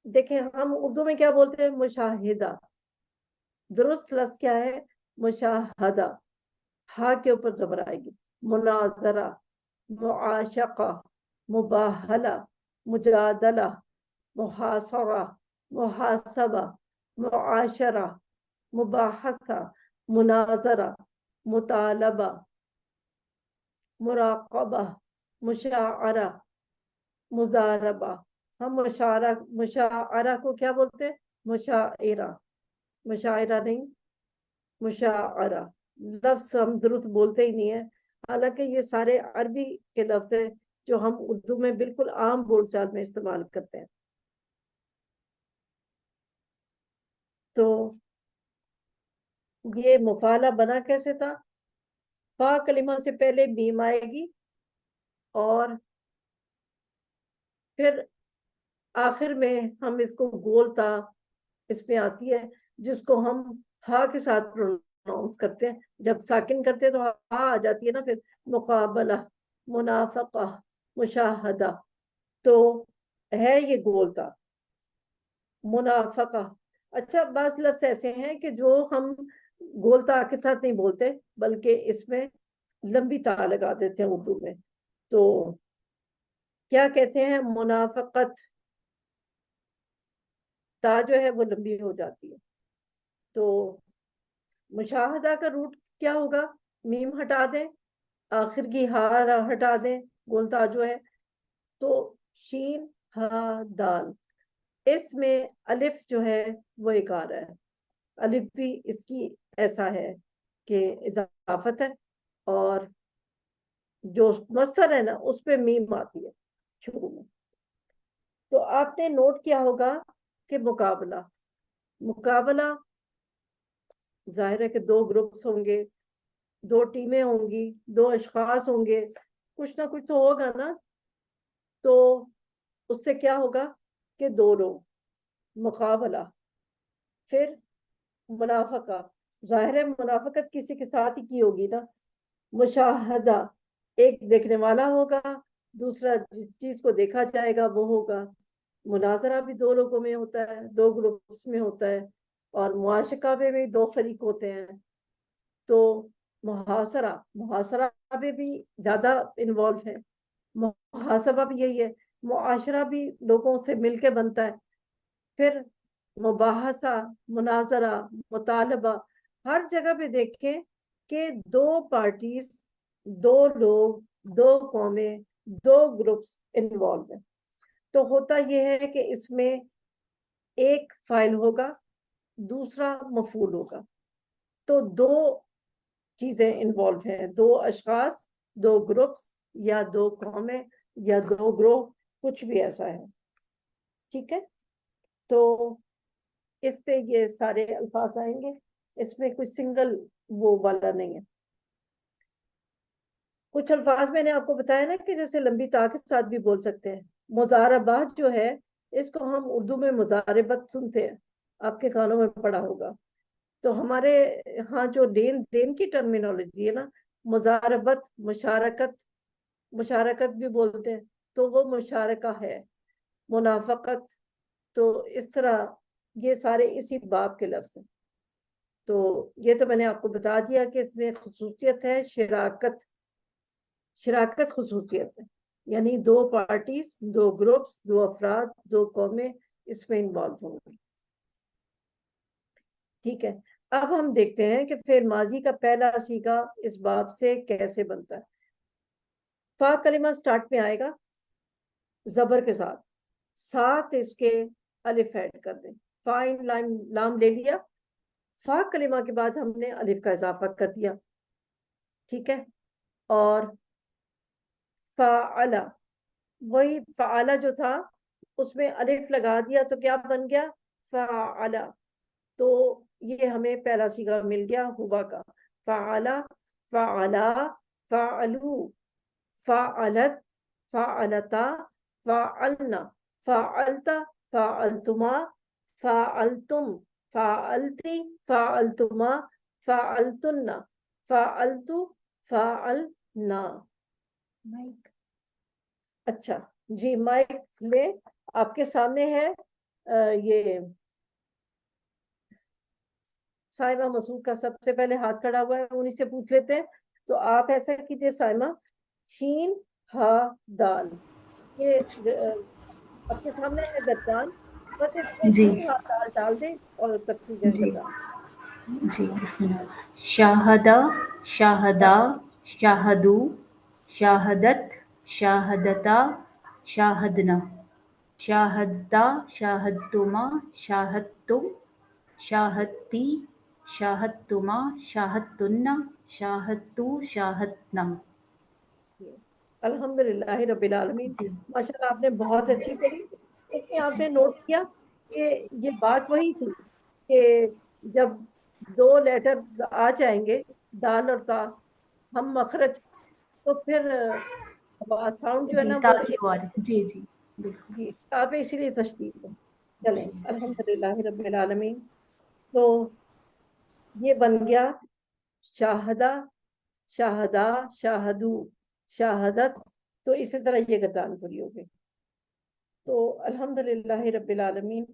دیکھیں ہم اردو میں کیا بولتے ہیں, مشاہدہ. درست لفظ کیا ہے, مشاہدہ. ہاں کے اوپر زبر آئے گی. مناظرہ, معاشقہ, مباہلہ, مجادلہ, محاصرہ, محاسبہ, معاشرہ, مباحثہ, مناظرہ, مطالبہ, مراقبہ, مشاعرہ, مضاربہ. ہم مشاعرہ کو کیا بولتے ہیں, مشاعرہ. مشاعرہ نہیں, مشاعرہ. لفظ ہم درست بولتے ہی نہیں ہیں, حالانکہ یہ سارے عربی کے لفظ ہیں جو ہم اردو میں بالکل عام بول چال میں استعمال کرتے ہیں. تو یہ مفعلہ بنا کیسے تھا. فا کلمہ سے پہلے میم آئے گی, اور پھر آخر میں ہم اس کو گول تا اس میں آتی ہے, جس کو ہم ہا کے ساتھ پروناؤنس کرتے ہیں. جب ساکن کرتے ہیں تو ہا آ جاتی ہے نا. پھر مقابلہ, منافقہ, مشاہدہ. تو ہے یہ گول تا. منافقہ. اچھا بعض لفظ ایسے ہیں کہ جو ہم گول تا کے ساتھ نہیں بولتے, بلکہ اس میں لمبی تا لگا دیتے ہیں اردو میں. تو کیا کہتے ہیں, منافقت. تا جو ہے وہ لمبی ہو جاتی ہے. تو مشاہدہ کا روٹ کیا ہوگا, میم ہٹا دیں, آخر کی ہا ہٹا دیں, گول تا جو ہے, تو شین ہا دال. اس میں الف جو ہے وہ اکار ہے. الف بھی اس کی ایسا ہے کہ اضافت ہے, اور جو مصدر ہے نا اس پہ میم آتی ہے شروع میں. تو آپ نے نوٹ کیا ہوگا کہ مقابلہ, مقابلہ ظاہر ہے کہ دو گروپس ہوں گے, دو ٹیمیں ہوں گی, دو اشخاص ہوں گے, کچھ نہ کچھ تو ہوگا نا. تو اس سے کیا ہوگا کہ دو لوگ. مقابلہ. پھر منافقہ, ظاہر ہے منافقت کسی کے ساتھ ہی کی ہوگی نا. مشاہدہ, ایک دیکھنے والا ہوگا, دوسرا جس چیز کو دیکھا جائے گا وہ ہوگا. مناظرہ بھی دو لوگوں میں ہوتا ہے, دو گروپس میں ہوتا ہے, اور معاشقہ میں بھی دو فریق ہوتے ہیں. تو محاصرہ, محاصرہ میں بھی زیادہ انوالو ہے. محاسبہ بھی یہی ہے. معاشرہ بھی لوگوں سے مل کے بنتا ہے. پھر مباحثہ, مناظرہ, مطالبہ, ہر جگہ پہ دیکھیں کہ دو پارٹیز، دو لوگ، دو قومیں، دو گروپس انوالو ہیں. تو ہوتا یہ ہے کہ اس میں ایک فاعل ہوگا، دوسرا مفعول ہوگا. تو دو چیزیں انوالو ہیں، دو اشخاص، دو گروپس، یا دو قومیں، یا دو گروہ، کچھ بھی ایسا ہے. ٹھیک ہے، تو اس پہ یہ سارے الفاظ آئیں گے، اس میں کوئی سنگل وہ والا نہیں ہے. کچھ الفاظ میں نے آپ کو بتایا نا کہ جیسے لمبی تا کے ساتھ بھی بول سکتے ہیں. مضاربات جو ہے اس کو ہم اردو میں مضاربت سنتے ہیں، آپ کے کانوں میں پڑا ہوگا. تو ہمارے ہاں جو لین دین کی ٹرمینالوجی ہے نا، مضاربت، مشارکت، مشارکت بھی بولتے ہیں، تو وہ مشارکہ ہے. منافقت، تو اس طرح یہ سارے اسی باب کے لفظ ہیں. تو یہ تو میں نے آپ کو بتا دیا کہ اس میں خصوصیت ہے شراکت. شراکت خصوصیت ہے، یعنی دو پارٹیز، دو گروپس، دو افراد، دو قومیں اس میں انوالو ہوں گی. ٹھیک ہے، اب ہم دیکھتے ہیں کہ فعل ماضی کا پہلا صیغہ اس باب سے کیسے بنتا ہے. فا کلمہ سٹارٹ میں آئے گا زبر کے ساتھ، ساتھ اس کے الف ایڈ کر دیں. فا لام لے لیا، فا کلمہ کے بعد ہم نے الف کا اضافہ کر دیا. ٹھیک ہے، اور فعلا، وہی فعلا جو تھا اس میں الف لگا دیا تو کیا بن گیا؟ فعلا. تو یہ ہمیں پہلا صیغہ مل گیا ہوا کا. فعلا، فعلا، فعلو، فعلت، فعلتا، فعلنا، فعلتا، فعلتما، فعلتم، فعلتی، فعلتما، فعلتن، فعلتو، فعلنا. مائک، اچھا جی، مائک لے. آپ کے سامنے ہے یہ سائمہ مسعود کا سب سے پہلے ہاتھ کھڑا ہوا ہے، انہی سے پوچھ لیتے ہیں. تو آپ ایسا کیجئے سائمہ، شین ہا دال، یہ آپ کے سامنے ہے گردان، بس اس میں جی شین ہا دال ڈال دیں اور ترتیب جائیں جی گردان. جی بسم اللہ. شاہدہ، شاہدہ، شاہدو، شاہدت، شاہدتا، شاہدنا، شاہدتا، شاہدتما، شاہدتم، شاہدتی، شاہدتما، شاہدتن، شاہدتو، شاہدنا. الحمدللہ رب العالمین. جی ماشاءاللہ آپ نے بہت اچھی پڑھی. اس میں آپ نے نوٹ کیا کہ یہ بات وہی تھی کہ جب دو لیٹر آ جائیں گے، دال اور تا، ہم مخرج، تو پھر ساؤنڈ جو ہے جی نا وہ تاخیر والے، جی جی بالکل. جی آپ اسی لیے تشدید ہے. چلیں، جی الحمدللہ رب العالمین. تو یہ بن گیا شاہدہ، شاہدہ، شاہدو، شاہدت. تو اسی طرح یہ گردان پوری ہو گئی. تو الحمدللہ رب العالمین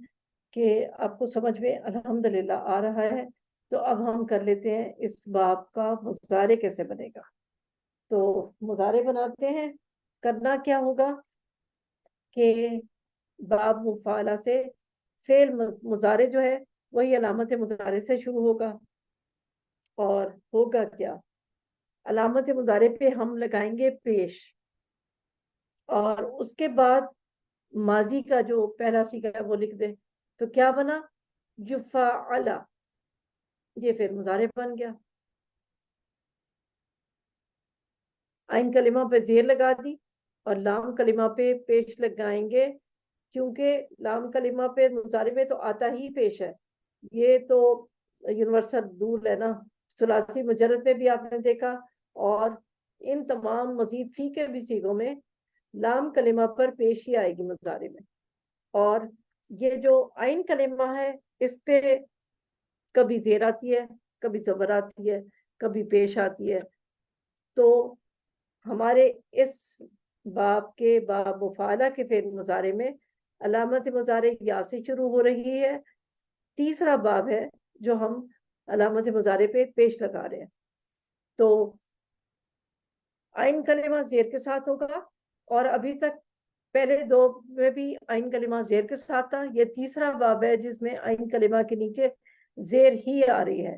کہ آپ کو سمجھ میں الحمدللہ آ رہا ہے. تو اب ہم کر لیتے ہیں اس باب کا مضارع کیسے بنے گا. تو مضارع بناتے ہیں. کرنا کیا ہوگا کہ باب مفعلہ سے فعل مضارع جو ہے وہی علامت مضارع سے شروع ہوگا. اور ہوگا کیا؟ علامت مضارع پہ ہم لگائیں گے پیش، اور اس کے بعد ماضی کا جو پہلا صیغہ ہے وہ لکھ دیں. تو کیا بنا؟ یفعل، یہ پھر مضارع بن گیا. عین کلمہ پہ زیر لگا دی اور لام کلمہ پہ پیش لگائیں گے، کیونکہ لام کلمہ پہ مضارع میں تو آتا ہی پیش ہے. یہ تو یونیورسل رول ہے نا، ثلاثی مجرد میں بھی آپ نے دیکھا، اور ان تمام مزید فی کے بھی صیغوں میں لام کلمہ پر پیش ہی آئے گی مضارع میں. اور یہ جو عین کلمہ ہے اس پہ کبھی زیر آتی ہے، کبھی زبر آتی ہے، کبھی پیش آتی ہے. تو ہمارے اس باب کے باب مفعلہ کے فعل مضارع میں علامت مضارع یا سے شروع ہو رہی ہے. تیسرا باب ہے جو ہم علامت مضارع پہ پیش لگا رہے ہیں. تو عین کلمہ زیر کے ساتھ ہوگا، اور ابھی تک پہلے دو میں بھی عین کلمہ زیر کے ساتھ تھا. یہ تیسرا باب ہے جس میں عین کلمہ کے نیچے زیر ہی آ رہی ہے.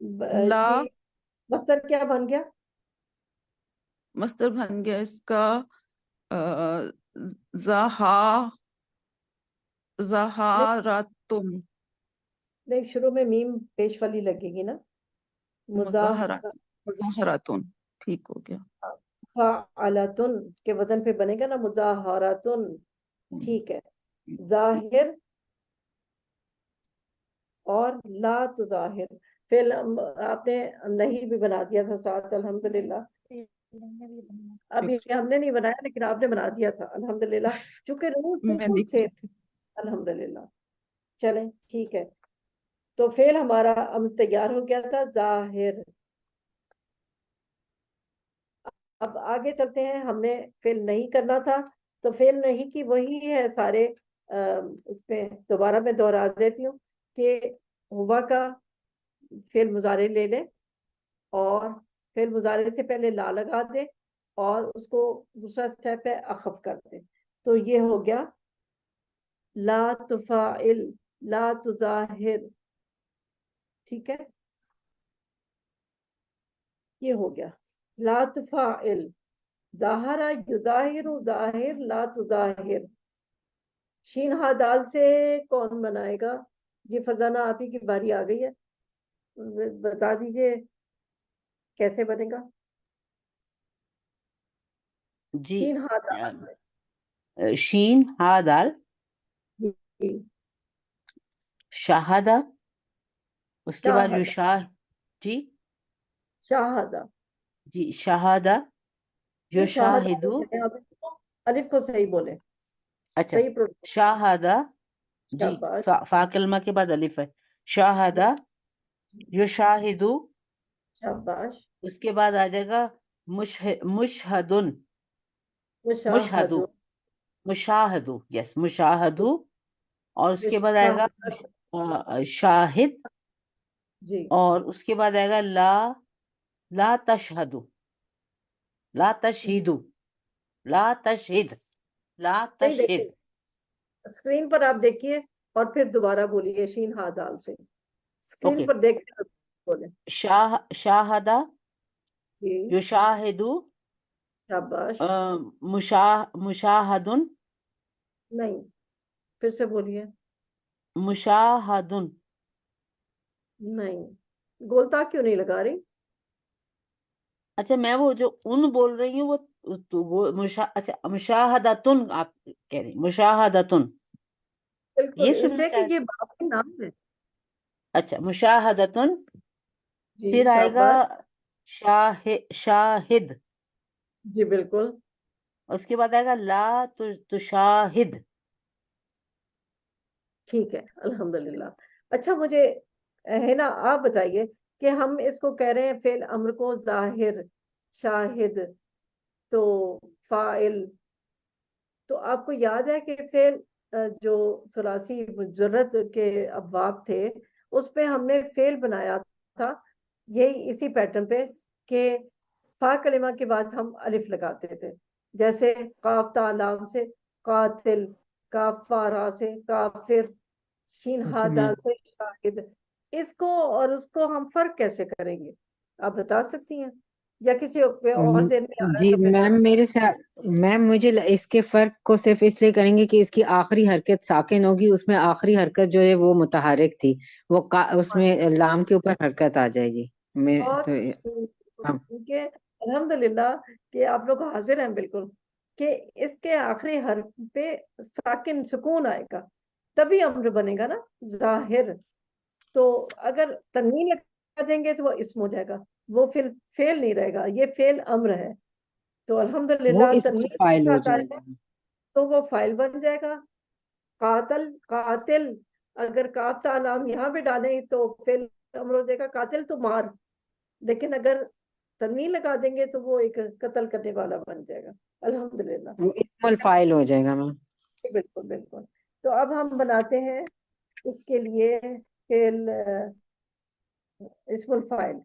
لا اس کی مصدر کیا بن گیا؟ مصدر بن گیا اس کا زہا زہاراتن نہیں، شروع میں میم پیش والی لگے گی نا، مظاہرات مظاہراتن، ٹھیک ہو گیا. فعلاتن کے وزن پہ بنے گا نا، مظاہراتن. ٹھیک ہے. ظاہر اور لا تظاہر، فعل آپ نے نہیں بھی بنا دیا تھا ساتھ، الحمدللہ. ابھی ہم نے نہیں بنایا لیکن آپ نے بنا دیا تھا الحمدللہ، چونکہ روح میں بالکل لکھ سیف تھی الحمدللہ. چلیں ٹھیک ہے، تو فعل ہمارا تیار ہو گیا تھا ظاہر. اب آگے چلتے ہیں. ہم نے فعل نہیں کرنا تھا، تو فعل نہیں کی وہی ہے سارے. اس پہ دوبارہ میں دوہرا دیتی ہوں کہ ہوا کا فعل مضارع لے لیں اور فعل مضارع سے پہلے لا لگا دیں اور اس کو دوسرا سٹیپ ہے اخف کر دیں. تو یہ ہو گیا لا تفاعل لا تظاہر. ٹھیک ہے، یہ ہو گیا لا تفاعل. ظاہر یظاہر ظاہر لا تظاہر. شین ہا دال سے کون بنائے گا؟ یہ فرزانہ آپ ہی کی باری آ گئی ہے، بتا دیجئے کیسے بنے گا. جی شین ہا دال سے. شین ہا دال جی. شاہدہ، اس کے بعد شاہدہ یشاہ. جی شاہدہ. جی شاہدہ نہیں، شاہدہ یشاہدو. الف کو صحیح بولے، اچھا صحیح پروناؤنس. شاہدہ، جی شاباش. فا کلمہ کے بعد الف ہے. شاہدہ یشاہدو، شاباش. اس کے بعد آ جائے گا مشہدن، مشہدو، مشاہدہ. مشاہدو، یس مشاہدو. اور اس کے بعد آئے گا شاہد، جی اور اس کے بعد آئے گا لا تشہدو، لا تشہدو، لا تشہد، لا نہیں. تشہد. دیکھیے اسکرین پر آپ دیکھیے اور پھر دوبارہ بولیے شین ہا دال سے. Screen okay. پر دیکھ کے بولے. شاہدہ جی یشاہدو، شاباش. مشاہدن، نہیں، پھر سے بولیے. مشاہدن. نہیں، گولتا کیوں نہیں لگا رہی؟ اچھا میں وہ جو ان بول رہی ہوں وہ اچھا مشاہدتن آپ کہہ رہی ہیں، مشاہدتن بالکل، یہ اس سننا لیے کہ چاہتے. یہ باپ کا نام ہے. اچھا مشاہدتن، جی پھر آئے گا شاباش. شاہد، جی بالکل. اس کے بعد آئے گا لا تشاہد. ٹھیک ہے الحمدللہ. اچھا مجھے ہے نا آپ بتائیے کہ ہم اس کو کہہ رہے ہیں فعل امر کو ظاہر، شاہد، تو فاعل. تو آپ کو یاد ہے کہ فعل جو ثلاثی مجرد کے ابواب تھے اس پہ ہم نے فعل بنایا تھا یہی اسی پیٹرن پہ کہ فا کلمہ کے بعد ہم الف لگاتے تھے. جیسے قاف تا لام سے قاتل، کاف فا را سے کافر، شین ہا دال سے شاہد. اس کو اور اس کو ہم فرق کیسے کریں گے آپ بتا سکتی ہیں، یا کسی اور ذہن میں آ رہا ہے جی تو پھر میم، میرے خیال میم مجھے اس کے فرق کو صرف اس لیے کریں گے کہ اس کی آخری حرکت ساکن ہوگی، اس میں آخری حرکت جو ہے وہ متحرک تھی، وہ اس میں لام کے اوپر حرکت آ جائے گی. بہت کہ الحمدللہ کہ آپ لوگ حاضر ہیں بالکل کہ اس کے آخری حرف پہ ساکن سکون آئے گا تبھی امر بنے گا نا ظاہر. تو اگر تنوین لگا دیں گے تو وہ اسم ہو جائے گا، وہ فعل نہیں رہے گا، یہ فعل امر ہے. تو وہ الحمدللہ اسم تنوین کے الفاعل ہو ساتھ جائے آئے گا گا. تو وہ فائل بن جائے گا. قاتل قاتل، اگر کاف تا لام یہاں پہ ڈالیں تو فعل امر ہو جائے گا قاتل تو مار، لیکن اگر تنوین لگا دیں گے تو وہ ایک قتل کرنے والا بن جائے گا. الحمدللہ وہ اسم الفاعل ہو جائے گا میم. بالکل بالکل. تو اب ہم بناتے ہیں اس کے لیے فعل اسم الفاعل.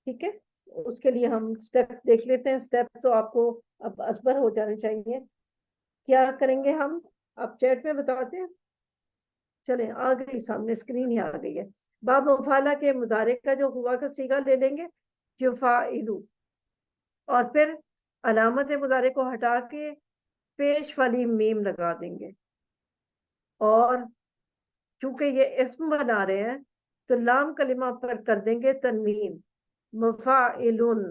ٹھیک ہے، اس کے لیے ہم سٹیپس دیکھ لیتے ہیں. سٹیپ تو آپ کو اب ازبر ہو جانے چاہیے. کیا کریں گے ہم، آپ چیٹ میں بتاتے ہیں. چلیں آ گئی سامنے اسکرین ہی آ گئی ہے. باب مفعلہ کے مضارع کا جو ہوا کا صیغہ لے لیں گے یفعلو، اور پھر علامت مضارع کو ہٹا کے پیش والی میم لگا دیں گے، اور چونکہ یہ اسم بنا رہے ہیں تو لام کلمہ پر کر دیں گے تنوین مفاعلن۔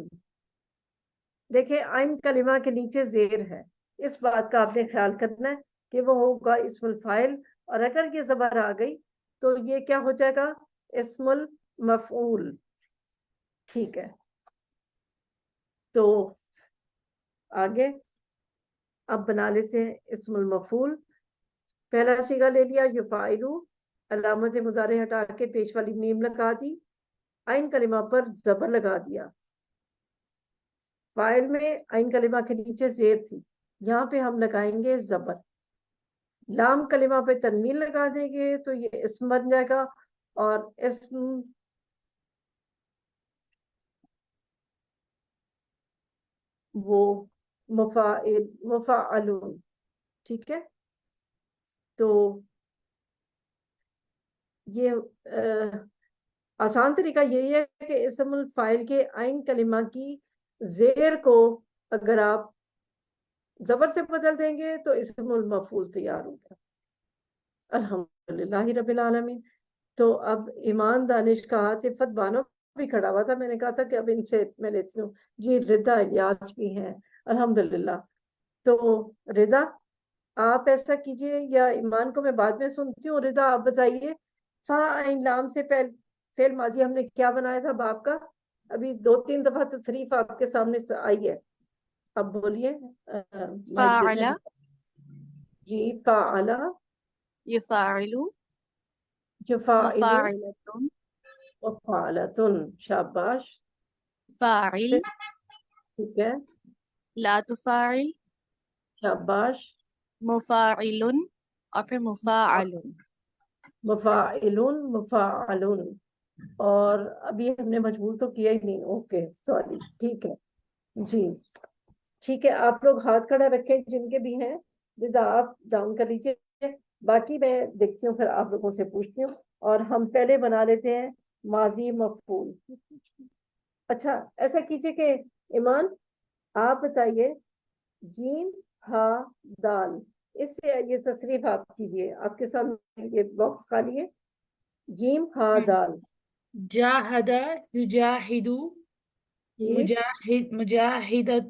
دیکھیں عین کلمہ کے نیچے زیر ہے، اس بات کا آپ نے خیال کرنا ہے کہ وہ ہوگا اسم الفاعل، اور اگر یہ زبر آ گئی تو یہ کیا ہو جائے گا؟ اسم المفعول۔ ٹھیک ہے، تو آگے اب بنا لیتے ہیں اسم المفعول۔ پہلا صیغہ لے لیا یفعلو، علامت مضارع ہٹا کے پیش والی میم لگا دی، عین کلمہ پر زبر لگا دیا۔ فاعل میں عین کلمہ کے نیچے زیر تھی، یہاں پہ ہم لگائیں گے زبر، لام کلمہ پہ تنوین لگا دیں گے تو یہ اسم بن جائے گا، اور اسم وہ مفاعلون۔ ٹھیک ہے، تو یہ آسان طریقہ یہی ہے کہ اسم الفاعل کے عین کلمہ کی زیر کو اگر آپ زبر سے بدل دیں گے تو اسم المفعول تیار ہوگا۔ الحمدللہ رب العالمین۔ تو اب ایمان، دانش کا عاطفت، بانو بھی کھڑا ہوا تھا، میں نے کہا تھا کہ اب ان سے میں لیتی ہوں۔ جی رضا، الیاس بھی ہیں، الحمدللہ۔ تو رضا آپ ایسا کیجئے، یا ایمان کو میں بعد میں سنتی ہوں۔ رضا آپ بتائیے، فا عین لام سے فعل ماضی ہم نے کیا بنایا تھا باب کا؟ ابھی 2-3 دفعہ تصریف آپ کے سامنے سے آئی ہے، اب بولیے۔ فاعل، جی فاعل، یفاعلو، یفاعل، مفاعلتن، وفعلتن، شاباش۔ فاعل، ٹھیک ہے، لا تفاعل، شاباش۔ مفاعلن، اور پھر مفاعلن۔ مفاعلون، مفاعلون، اور ابھی ہم نے مجبور تو کیا ہی نہیں، اوکے سوری، ٹھیک ہے جی ٹھیک ہے۔ آپ لوگ ہاتھ کھڑا رکھیں جن کے بھی ہیں، جدا آپ ڈاؤن کر لیجیے، باقی میں دیکھتی ہوں، پھر آپ لوگوں سے پوچھتی ہوں، اور ہم پہلے بنا لیتے ہیں ماضی مفعول۔ اچھا ایسا کیجیے کہ ایمان آپ بتائیے، جیم ہا دال، اس سے یہ تصریف آپ کیجیے، آپ کے سامنے یہ باکس خالی ہے۔ جیم ہا دال، جاہد یجاہدو،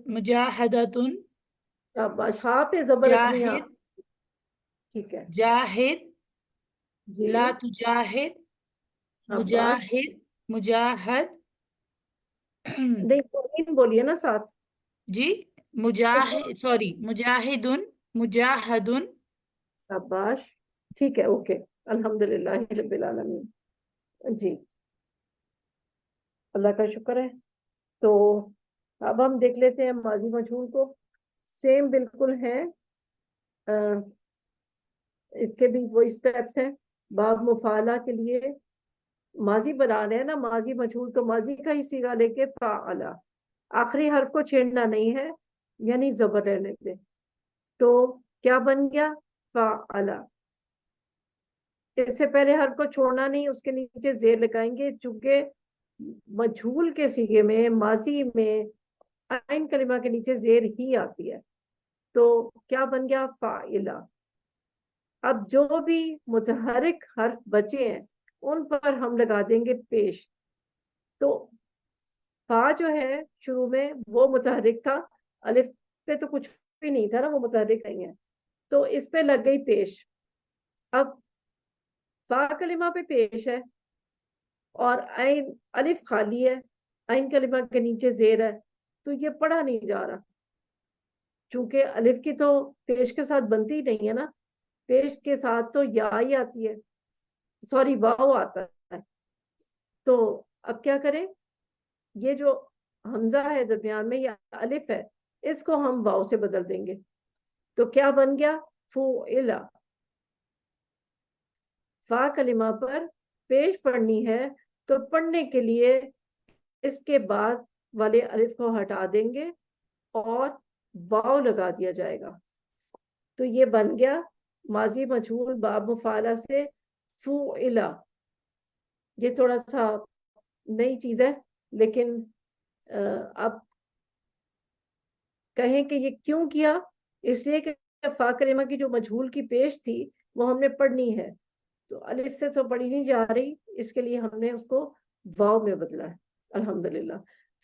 مجاہدتن، شاباش، ہاں پہ زبر رکھنی ہے آپ۔ جاہد، ٹھیک ہے جاہد، جی، لا تجاہد، شاباش۔ مجاہد، نہیں تنوین بولیے نا ساتھ۔ جی مجاہد، سوری مجاہدن، مجاہدن، شاباش، ٹھیک ہے، اوکے، الحمدللہ رب العالمین۔ جی اللہ کا شکر ہے۔ تو اب ہم دیکھ لیتے ہیں ماضی مجہول کو، سیم بالکل ہیں، اس کے بھی وہی سٹیپس ہیں۔ باب مفعلہ کے لیے ماضی بنا رہے ہیں نا، ماضی مجہول تو ماضی کا ہی صیغہ لے کے فعلا، آخری حرف کو چھیڑنا نہیں ہے، یعنی زبر رہنے دے، تو کیا بن گیا؟ فعلا۔ اس سے پہلے حرف کو چھوڑنا نہیں، اس کے نیچے زیر لگائیں گے، چونکہ مجہول کے صیغے میں ماضی میں عین کلمہ کے نیچے زیر ہی آتی ہے، تو کیا بن گیا؟ فاعلہ۔ اب جو بھی متحرک حرف بچے ہیں ان پر ہم لگا دیں گے پیش، تو فا جو ہے شروع میں وہ متحرک تھا، الف پہ تو کچھ بھی نہیں تھا نا، وہ متحرک نہیں ہے، تو اس پہ لگ گئی پیش۔ اب فا کلمہ پہ پیش ہے اور عین الف خالی ہے، عین کلمہ کے نیچے زیر ہے، تو یہ پڑھا نہیں جا رہا، چونکہ الف کی تو پیش کے ساتھ بنتی نہیں ہے نا، پیش کے ساتھ تو یا ہی آتی ہے، سوری واو آتا ہے۔ تو اب کیا کریں، یہ جو حمزہ ہے درمیان میں، یہ الف ہے، اس کو ہم واو سے بدل دیں گے، تو کیا بن گیا؟ فعلا۔ فا کلمہ پر پیش پڑھنی ہے تو پڑھنے کے لیے اس کے بعد والے الف کو ہٹا دیں گے اور واو لگا دیا جائے گا، تو یہ بن گیا ماضی مجہول باب مفعلہ سے فعلا۔ یہ تھوڑا سا نئی چیز ہے، لیکن آپ کہیں کہ یہ کیوں کیا؟ اس لیے کہ فا کلمہ کی جو مجہول کی پیش تھی وہ ہم نے پڑھنی ہے، تو الف سے تو پڑھی نہیں جا رہی، اس کے لیے ہم نے اس کو واو میں بدلا ہے. الحمدللہ.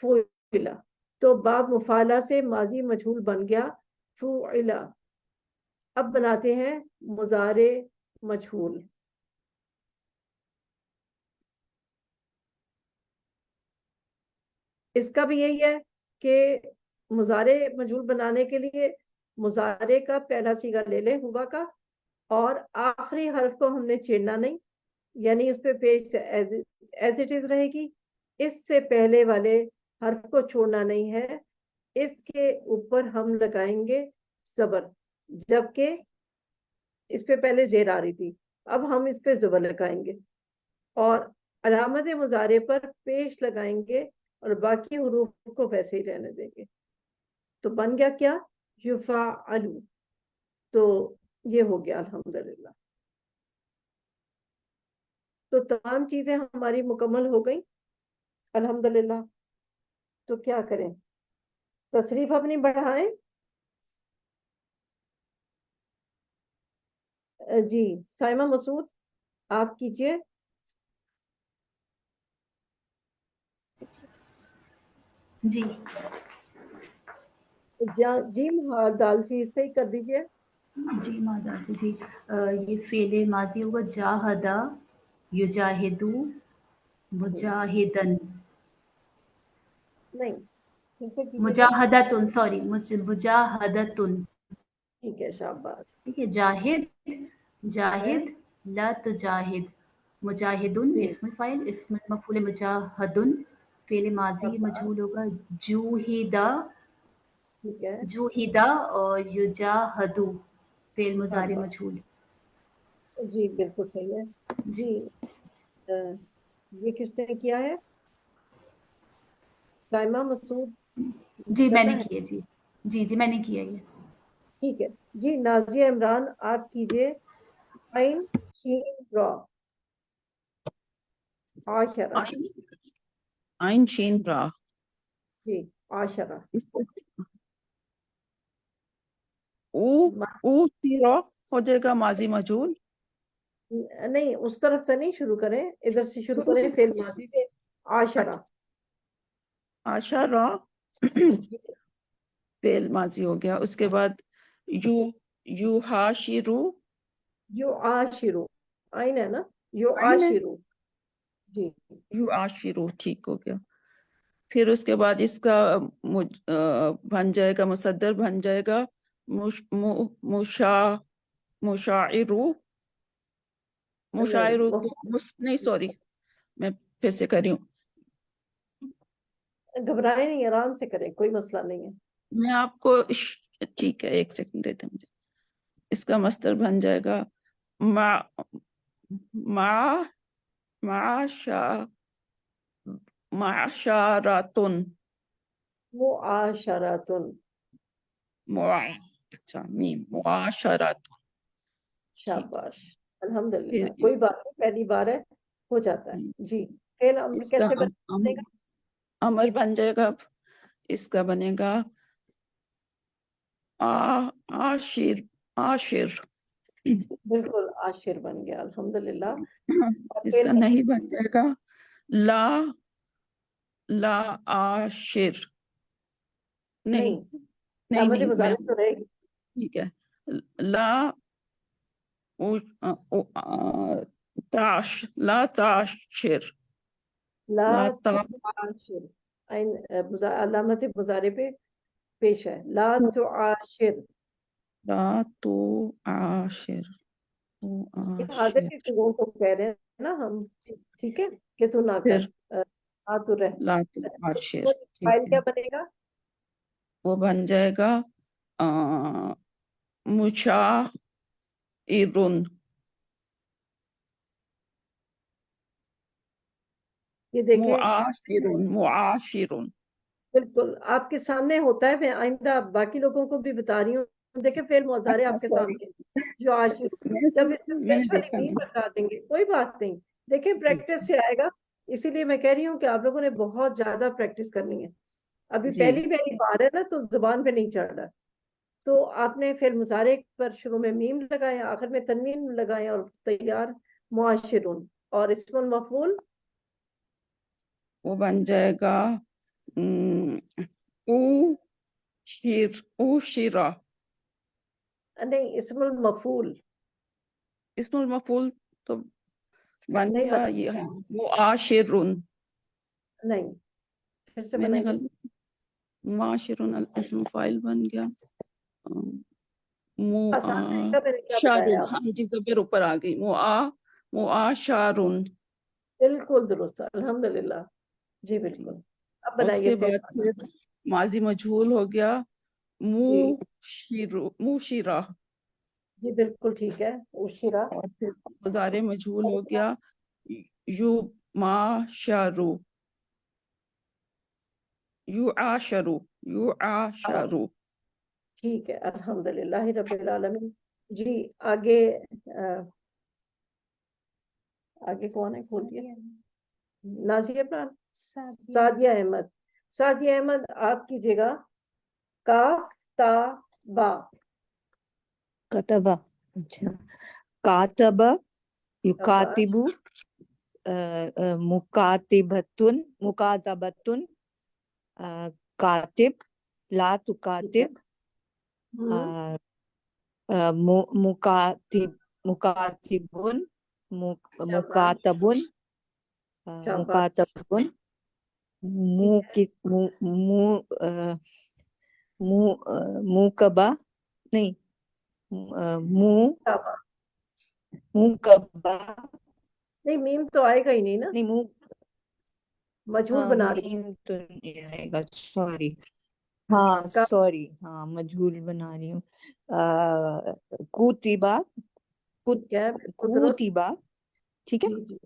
فعلا، تو باب مفعلہ سے ماضی مجہول بن گیا فعلا. اب بناتے ہیں مضارع مجہول. اس کا بھی یہی ہے کہ مضارع مجہول بنانے کے لیے مضارع کا پہلا صیغہ لے لیں ہوا کا، اور آخری حرف کو ہم نے چھیڑنا نہیں، یعنی اس پہ پیش ایز اٹ از رہے گی. اس سے پہلے والے حرف کو چھوڑنا نہیں ہے، اس کے اوپر ہم لگائیں گے زبر، جبکہ اس پہ پہلے زیر آ رہی تھی، اب ہم اس پہ زبر لگائیں گے اور علامت مضارع پر پیش لگائیں گے اور باقی حروف کو ویسے ہی رہنے دیں گے. تو بن گیا کیا؟ یفعلو. تو یہ ہو گیا الحمدللہ. تو تمام چیزیں ہماری مکمل ہو گئیں الحمدللہ. تو کیا کریں؟ تصریف اپنی بڑھائیں. جی سائمہ مسعود آپ کیجئے. جی جی دال چیز سے ہی کر دیجئے. جی معذرت جی. یہ فعل ماضی ہوگا جاہدہ یجاہدو مجاہدن نہیں ٹھیک ہے کیجئے. مجاہدتن، سوری مجاہدتن. ٹھیک ہے شاباش. ٹھیک ہے. جاہد جاہد لا تجاہد. مجاہدن جی اسم فاعل، اسم مفعول مجاہدن فعل ماضی شاباش. مجہول ہوگا جوہدا ٹھیک ہے جوہدا، اور یجاہدو فعل مضارع شاباش. مجہول. جی بالکل صحیح ہے. جی یہ کس نے کیا ہے؟ سائمہ مسعود جی میں کرنا نے ہے. کیا. جی جی جی میں نے کیا یہ. ٹھیک ہے. جی نازیہ عمران آپ کیجئے. عین شین را عاشرہ. عین شین را. جی عاشرہ. اس کو او سیرا ہو جائے گا ماضی مجہول. نہیں اس طرف سے نہیں شروع کریں، ادھر سے شروع کریں فعل ماضی سے. عاشرہ. عاشرہ فعل ماضی ہو گیا. اس کے بعد یحاشرو. یو آشرو عین ہے نا، یو عین ہے. آشرو. جی یحاشرو ٹھیک ہو گیا. پھر اس کے بعد اس کا بن جائے گا مصدر، بن جائے گا مشاعرو. مشاعرو نہیں سوری میں پھر سے کر رہی ہوں. گھبرائیں نہیں، آرام سے کریں، کوئی مسئلہ نہیں ہے. میں آپ کو ٹھیک ہے ایک سیکنڈ دیتے مجھے. اس کا مصدر بن جائے گا معاشراتن. معاشراتن. اچھا میم معاشراتن. شاباش الحمدللہ. پھر کوئی بات نہیں، پہلی بار ہے، ہو جاتا ہے. جی فعل امر اس کا کیسے بنے گا؟ امر بن جائے گا. اس کا بنے گا عاشر. بالکل عاشر بن گیا الحمدللہ. اور اس فعل کا نہیں بن جائے گا لا عاشر. نہیں نہیں علامت نہیں میں مضارع تو رہے گی. ٹھیک ہے. لا تعاشر. لا لا تعاشر علامت مضارع پہ پیش ہے. لا تعاشر. تعاشر. یہ حاضر کے صیغوں کو کہہ رہے ہیں نا ہم، ٹھیک ہے، کہ تو نہ کر. پھر تو رہ. لا تعاشر فاعل ٹھیک کیا ہے. بنے گا؟ وہ بن جائے گا مشاعرن. یہ دیکھیں معاشرن. بالکل آپ کے سامنے ہوتا ہے. میں آئندہ باقی لوگوں کو بھی بتا رہی ہوں. دیکھیں فعل مضارع اچھا آپ کے سوری سامنے جو عاشر، جب اس میں میں نے پیش والی دیکھا نہیں نہیں. بتا دیں گے کوئی بات نہیں، دیکھیں پریکٹس سے آئے گا، اسی لیے میں کہہ رہی ہوں کہ آپ لوگوں نے بہت زیادہ پریکٹس کرنی ہے. ابھی جی پہلی بار ہے نا تو زبان پہ نہیں چڑھ رہا. تو آپ نے فعل مضارع پر شروع میں میم لگائے، آخر میں تنوین لگائے اور تیار معاشرون. اور اسم المفعول وہ بن جائے گا او شیرا. نہیں، اسم المفعول اسم المفعول تو بن نہیں گیا بنا. یہ ہے وہ آشرون. نہیں، پھر سے میں نے بنائیے. معاشرون اسم فاعل بن گیا. آسان طریقہ میں نے کیا شارون، بتایا آپ؟ ہاں جی زبر اوپر آ گئی. شارون. بالکل درست، الحمدللہ. جی بالکل. اب اور اس بنائیے کے پھر. بعد پھر ماضی مجہول ہو گیا موشیرہ. جی بالکل ٹھیک ہے، اشیرہ. اور پھر مضارع مجہول ہو گیا یو معاشرو. یعاشرو. ٹھیک ہے، الحمدللہ رب العالمین. جی آگے آگے کون ہے؟ کھول دیا. نازیہ پران، سعدیہ احمد. سعدیہ احمد آپ کیجیے گا کاف تا با. کتبہ. اچھا. کاتبہ یکاتبو مکاتبتن مکاتبتن کاتب لا تکاتب مکاتبن مکاتبن مکاتبن موکبہ نہیں موکبہ نہیں، میم تو آئے گا ہی نہیں نا، نہیں مجہول ہاں بنا رہی. میم تو نہیں آئے گا، سوری. ہاں سوری، ہاں مجہول بنا رہی ہوں. کوتیبہ ٹھیک ہے، بالکل درست. کوتیبہ. ٹھیک ہے. جی جی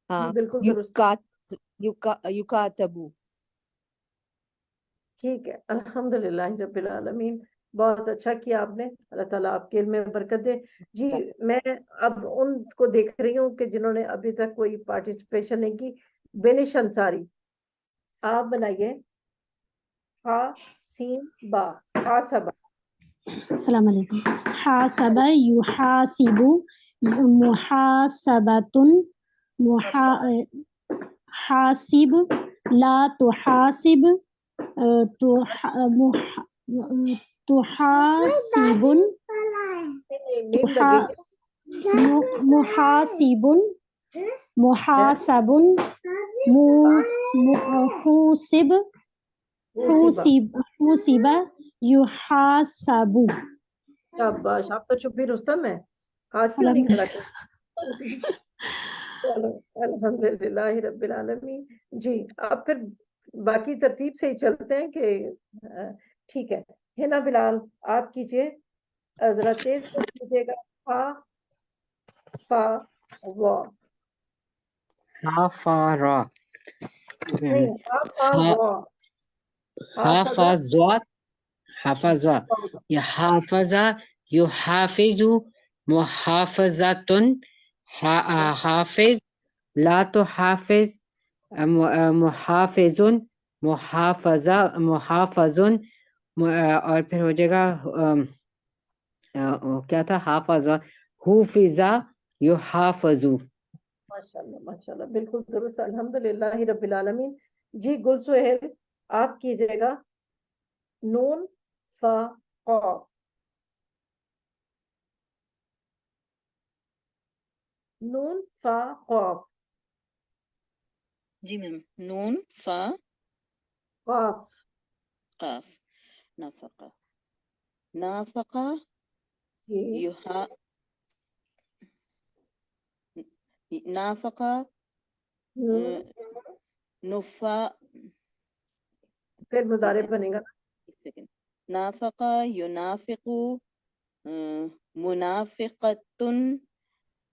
ہاں جی بالکل درست. یکاتبو. ٹھیک ہے، الحمدللہ رب العالمین. بہت اچھا کیا آپ نے، اللہ تعالیٰ آپ کے علم میں برکت دے. جی میں اب ان کو دیکھ رہی ہوں کہ جنہوں نے ابھی تک کوئی پارٹیسپیشن نہیں کی. بینش انصاری آپ بنائیے ہا سین با. حاسبہ. السلام علیکم. حاسب یحاسب محاسبۃ حاسب لا تحاسب تحاسب میم لگے گی. محاسب محاسب حوسب حوسب یحاسب. شاباش، آپ تو چپ بھی رستم ہے، ہاتھ کیوں نہیں کھڑا کر. چلو الحمدللہ رب العالمین. جی اب پھر باقی ترتیب سے ہی چلتے ہیں کہ ٹھیک ہے. ہنا بلال آپ کیجئے، ذرا تیز کیجئے گا. فا فا وا. ہا فا را. نہیں، فا فا وا. حافظ حافظ یا حافظ یحافظ محافظۃ حافظ لا تحافظ محافظ محافظہ محافظ. اور پھر ہو جائے گا کیا تھا؟ حافظ حفظ یحافظ. ماشاءاللہ ماشاءاللہ، بالکل درست، الحمدللہ رب العالمین. جی گل سہیل آپ کیجئے گا نون فا قاف. نون فا قاف. جی میم. نون فا قاف. قاف. نافقہ. نافقہ جی یحا نافقہ نفا. پھر مضارع بنے گا. ایک سیکنڈ. نافقہ ینافقو منافقتن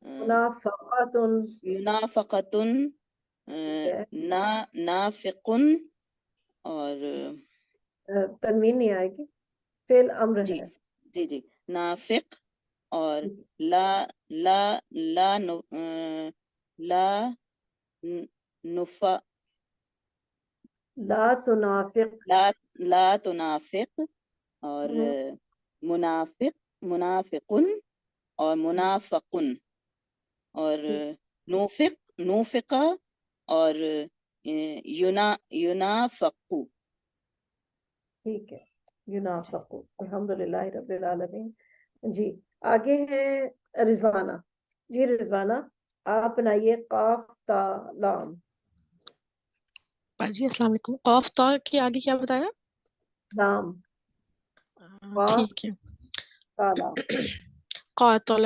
منافقاتن. منافقتن نافقن. اور تنوین نہیں آئے گی، فعل امر جی ہے. جی جی نافق. اور لا لا لا لا نفا لا تنافق لا تنافق اور منافق منافقن اور منافقن اور نوفقہ اور ینافقو. ٹھیک ہے ینافقو. الحمدللہ رب العالمین. جی آگے ہے رضوانہ. جی رضوانہ آپ بنائیے قاف تا لام. جی السلام علیکم. قاف تا کے آگے کیا بتایا؟ لام. ٹھیک ہے. تا لام. قاتل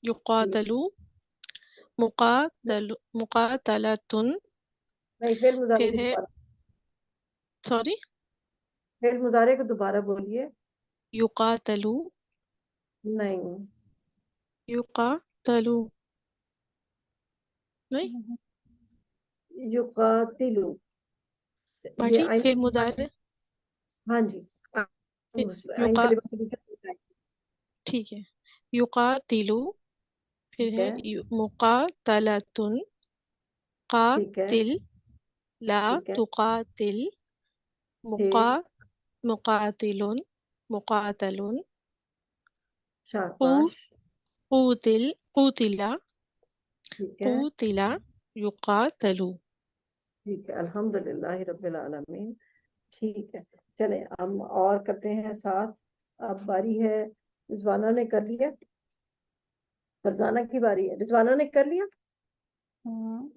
یقاتلو مقاتلتن. نہیں فعل مضارع پھر کو ہے دوبارہ سوری فعل مضارع کو دوبارہ بولیے. یقاتلو نہیں یقاتلو نہیں یقاتلو. باجی یہ پھر مضارع. ہاں جی آئین کلمہ کے پیچھے بتائیں. ٹھیک ہے. یقاتلو پھر ٹھیک ہے ہے مقاتلتن. ٹھیک ہے قاتل لا ٹھیک ہے تقاتل ٹھیک. مقاتلن مقاتلن. شاباش. قوتلا ٹھیک ہے قوتلا یقاتلو. ٹھیک ہے الحمدللہ رب العالمین. ٹھیک ہے چلیں ہم اور کرتے ہیں ساتھ. اب باری ہے رضوانہ نے کر لیا. فرزانہ کی باری ہے. رضوانہ نے کر لیا.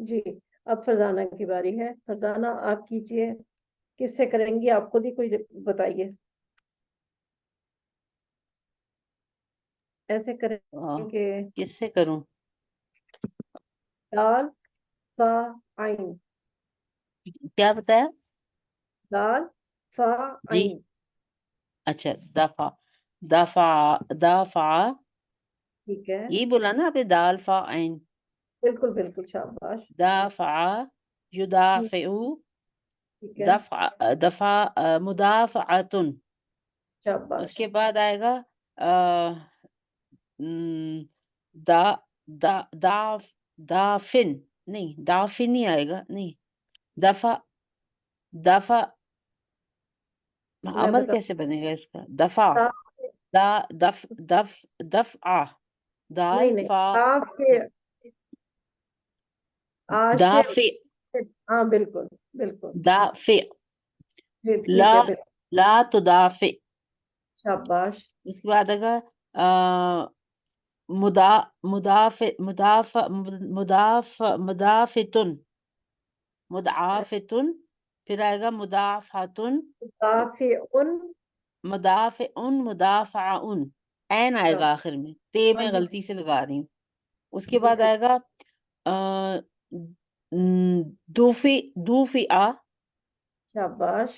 جی اب فرزانہ کی باری ہے. فرزانہ آپ کیجئے. کس سے کریں گی آپ خود ہی کوئی بتائیے. ایسے کریں کہ کس سے کروں؟ دال فا عین. کیا بتایا؟ دال فا جی عین. اچھا دافع ٹھیک ہے یہی بولا نا آپ نے دال فا عین. بالکل بالکل شاباش. دافع یدافع ٹھیک ہے دفع مدافعتن. اس شاباش. کے بعد آئے گا دا دافن نہیں دافن نہیں آئے گا. نہیں دفع میں عمل بتا کیسے بنے گا اس کا؟ دفع دفع دال نہیں نہیں فا آشر. دافع ہاں بالکل بالکل. دافع ٹھیک لا ہے بالکل. لا تدافع. شاباش. اس کے بعد آئے گا مدافتن مدعافتن. پھر آئے گا مدافعتن دافعن. مدافعن مدافعن. عین آئے گا آخر میں. تے میں غلطی سے لگا رہی ہوں. اس کے بعد آئے گا دوفئا. شاباش.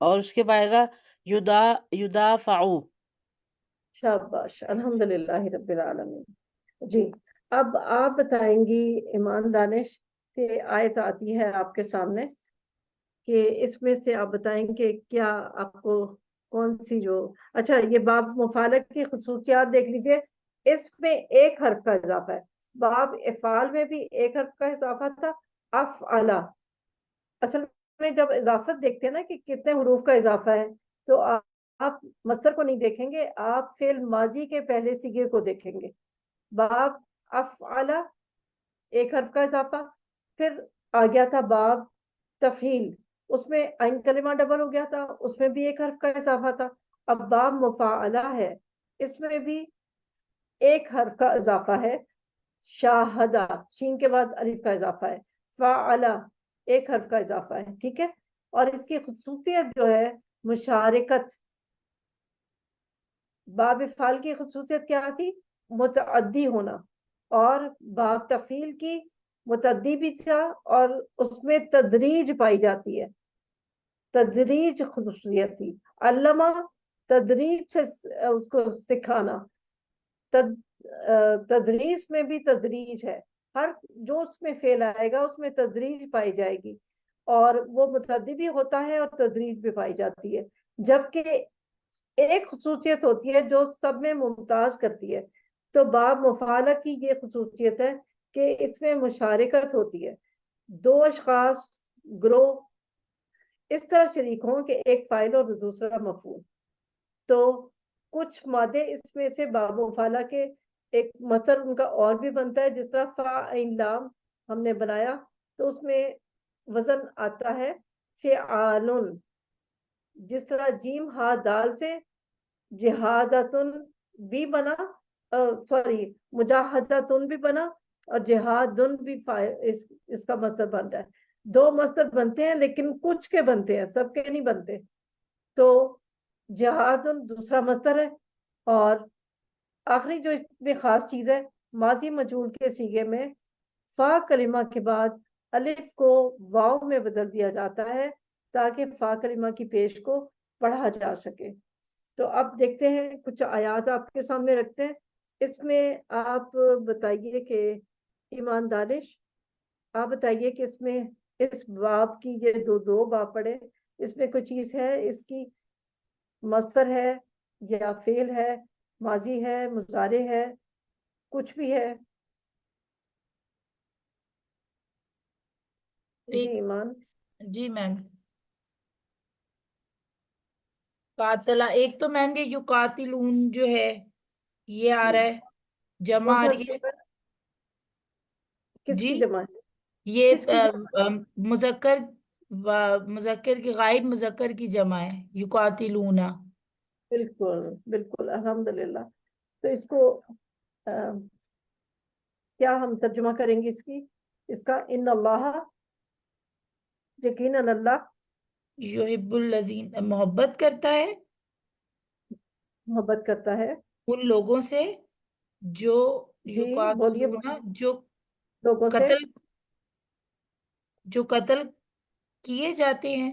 اور اس کے بعد آئے گا یدافعو. شاباش الحمدللہ رب العالمین. جی اب آپ بتائیں گی ایمان دانش کہ آیت آتی ہے آپ کے سامنے کہ اس میں سے آپ بتائیں کہ کیا آپ کو کون سی جو اچھا یہ باب مفعلہ کی خصوصیات دیکھ لیجیے. اس میں ایک حرف کا اضافہ ہے. باب افعال میں بھی ایک حرف کا اضافہ تھا. افعلا اصل میں جب اضافت دیکھتے ہیں نا کہ کتنے حروف کا اضافہ ہے تو آپ مصدر کو نہیں دیکھیں گے. آپ فعل ماضی کے پہلے صیغے کو دیکھیں گے. باب افعلا ایک حرف کا اضافہ. پھر آ گیا تھا باب تفعیل. اس میں عین کلمہ ڈبل ہو گیا تھا. اس میں بھی ایک حرف کا اضافہ تھا. اب باب مفاعلہ ہے. اس میں بھی ایک حرف کا اضافہ ہے. شاہدہ شین کے بعد الف کا اضافہ ہے. فعلا ایک حرف کا اضافہ ہے. ٹھیک ہے. اور اس کی خصوصیت جو ہے مشارکت. باب افعال کی خصوصیت کیا تھی؟ متعدی ہونا. اور باب تفعیل کی متعدی بھی تھا اور اس میں تدریج پائی جاتی ہے. تدریج خصوصیت تھی. علامہ تدریج سے اس کو سکھانا. تدریس میں بھی تدریج ہے. ہر جو اس میں فعل آئے گا اس میں تدریج پائی جائے گی اور وہ متعدی بھی ہوتا ہے اور تدریج بھی پائی جاتی ہے. جبکہ ایک خصوصیت ہوتی ہے جو سب میں ممتاز کرتی ہے. تو باب مفعلہ کی یہ خصوصیت ہے کہ اس میں مشارکت ہوتی ہے، دو اشخاص گروہ اس طرح شریک ہوں کہ ایک فاعل اور دوسرا مفعول. تو کچھ مادے اس میں سے باب و فعلا کے ایک مصدر ان کا اور بھی بنتا ہے، جس طرح فا عین لام ہم نے بنایا تو اس میں وزن آتا ہے فعالن. جس طرح جیم ہا دال سے جہادتن بھی بنا، سوری مجاہدتن بھی بنا اور جہادن بھی اس کا مصدر بنتا ہے. دو مصدر بنتے ہیں لیکن کچھ کے بنتے ہیں، سب کے نہیں بنتے. تو جہادن دوسرا مصدر ہے. اور آخری جو اس میں خاص چیز ہے، ماضی مجہول کے صیغے میں فا کلمہ کے بعد الف کو واو میں بدل دیا جاتا ہے تاکہ فا کلمہ کی پیش کو پڑھا جا سکے. تو اب دیکھتے ہیں کچھ آیات آپ کے سامنے رکھتے ہیں. اس میں آپ بتائیے کہ ایمان دانش، آپ بتائیے کہ اس میں اس باب کی یہ دو باب پڑھے، اس میں کوئی چیز ہے اس کی، مصدر ہے یا فعل ہے، ماضی ہے، مضارع ہے، کچھ بھی ہے؟ جی ایمان. جی میم. قاتلہ ایک تو میم یہ یقاتلون جو ہے یہ آ رہا ہے، جمع کون آ سا رہی ہے. صیغہ؟ کس جی کی جمع ہے؟ یہ کس کی جمع؟ مذکر کی غائب مذکر کی جمع ہے یقاتلون. بالکل بالکل الحمدللہ. تو اس کو کیا ہم ترجمہ کریں گے اس کا ان اللہ، یقیناً اللہ یحب الذین محبت کرتا ہے محبت کرتا ہے ان لوگوں سے جو جی بولیے یقاتلون لوگوں سے. جو قتل کیے جاتے ہیں.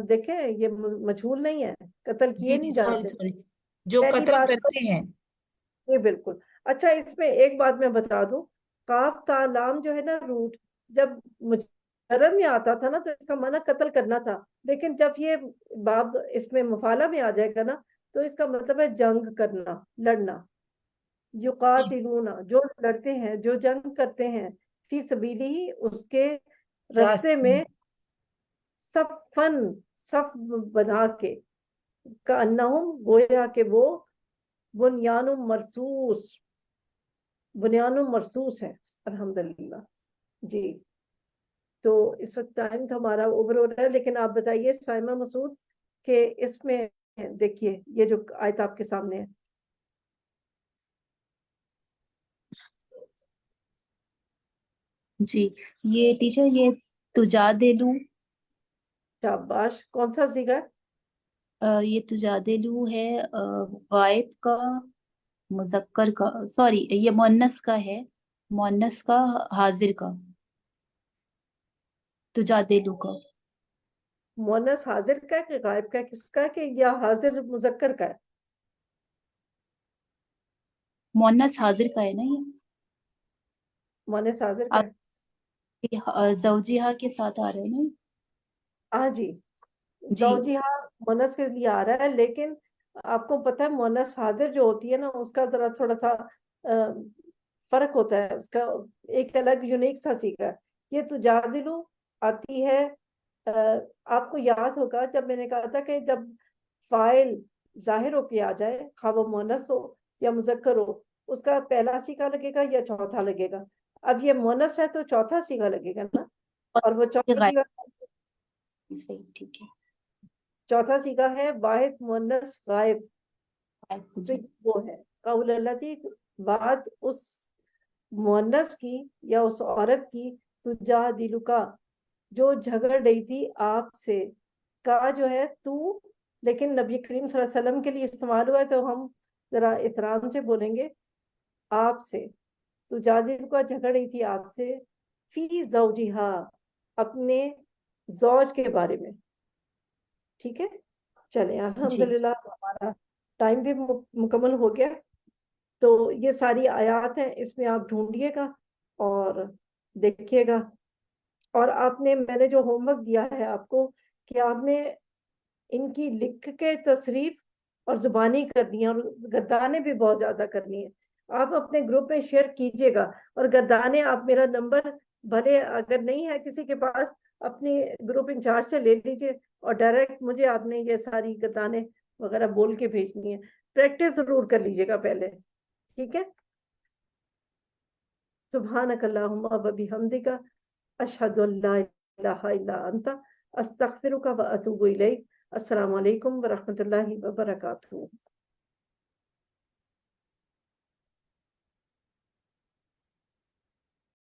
دیکھیں یہ مجہول نہیں ہے، قتل کیے جی نہیں سوری جاتے. جو پہلی قتل بات تو کرتے ہیں. جی بالکل. اچھا اس میں ایک بات میں بتا دوں، قاف تا لام جو ہے نا روٹ، جب مجرد میں آتا تھا نا تو اس کا معنی قتل کرنا تھا، لیکن جب یہ باب اس میں مفعلہ میں آ جائے گا نا تو اس کا مطلب ہے جنگ کرنا، لڑنا. یقاتلون جو لڑتے ہیں، جو جنگ کرتے ہیں، فی سبیلی ہی اس کے راستے میں، صف بنا کے، کأنہم گویا کہ وہ بنیان مرصوص ہے. الحمدللہ. جی تو اس وقت ٹائم تو ہمارا اوور ہو رہا ہے، لیکن آپ بتائیے سائمہ مسعود کہ اس میں دیکھیے یہ جو آیت آپ کے سامنے ہے. جی یہ ٹیچر یہ تجادلو، شاباش. کون سا صیغہ ہے؟ یہ تجادلو ہے غائب کا مذکر کا، سوری یہ مؤنث کا ہے، مؤنث کا حاضر کا، تجادلو کا. مؤنث حاضر کا ہے کہ غائب کا ہے، کس کا ہے کہ یا حاضر مذکر کا ہے؟ مؤنث حاضر کا ہے نا یہ. مؤنث حاضر کا ہے. زوجیہ کے ساتھ آ رہے ہیں نا. ہاں جی جی زوجیہ مؤنث کے لیے آ رہا ہے، لیکن آپ کو پتہ ہے مؤنث حاضر جو ہوتی ہے نا اس کا ذرا تھوڑا سا فرق ہوتا ہے، اس کا ایک الگ یونیک سا صیغہ ہے. یہ تجادلو آتی ہے، آپ کو یاد ہوگا جب میں نے کہا تھا کہ جب فاعل ظاہر ہو کے آ جائے، خواہ وہ مؤنث ہو یا مذکر ہو، اس کا پہلا صیغہ لگے گا یا چوتھا لگے گا. اب یہ مؤنث ہے تو چوتھا صیغہ لگے گا نا، اور وہ چوتھا صیغہ صحیح ٹھیک ہے. چوتھا صیغہ ہے واحد مؤنث غائب. تو جی وہ ہے قول اللہ تھی، بات اس مؤنث کی یا اس عورت کی، تجادلو کا جو جھگڑ رہی تھی آپ سے. کا جو ہے تو، لیکن نبی کریم صلی اللہ علیہ وسلم کے لیے استعمال ہوا ہے تو ہم ذرا احترام سے بولیں گے آپ سے. تجادلو کا جھگڑ رہی تھی آپ سے، فی زوجہا اپنے زوج کے بارے میں. ٹھیک ہے چلیں الحمدللہ ہمارا ٹائم بھی مکمل ہو گیا. تو یہ ساری آیات ہیں، اس میں آپ ڈھونڈیے گا اور دیکھیے گا. اور آپ نے، میں نے جو ہوم ورک دیا ہے آپ کو کہ آپ نے ان کی لکھ کے تصریف اور زبانی کرنی ہے، اور گردانیں بھی بہت زیادہ کرنی ہے. آپ اپنے گروپ میں شیئر کیجئے گا. اور گردانے آپ میرا نمبر بھلے اگر نہیں ہے کسی کے پاس اپنی گروپ انچارج سے لے لیجئے اور ڈائریکٹ مجھے آپ نے یہ ساری گردانے وغیرہ بول کے بھیجنی ہے. پریکٹس ضرور کر لیجئے گا پہلے, ٹھیک ہے. سبحانک اللہم و بحمدک اشہد ان لا الہ الا انت استغفرک و اتوب الیک. السلام علیکم ورحمۃ اللہ وبرکاتہ.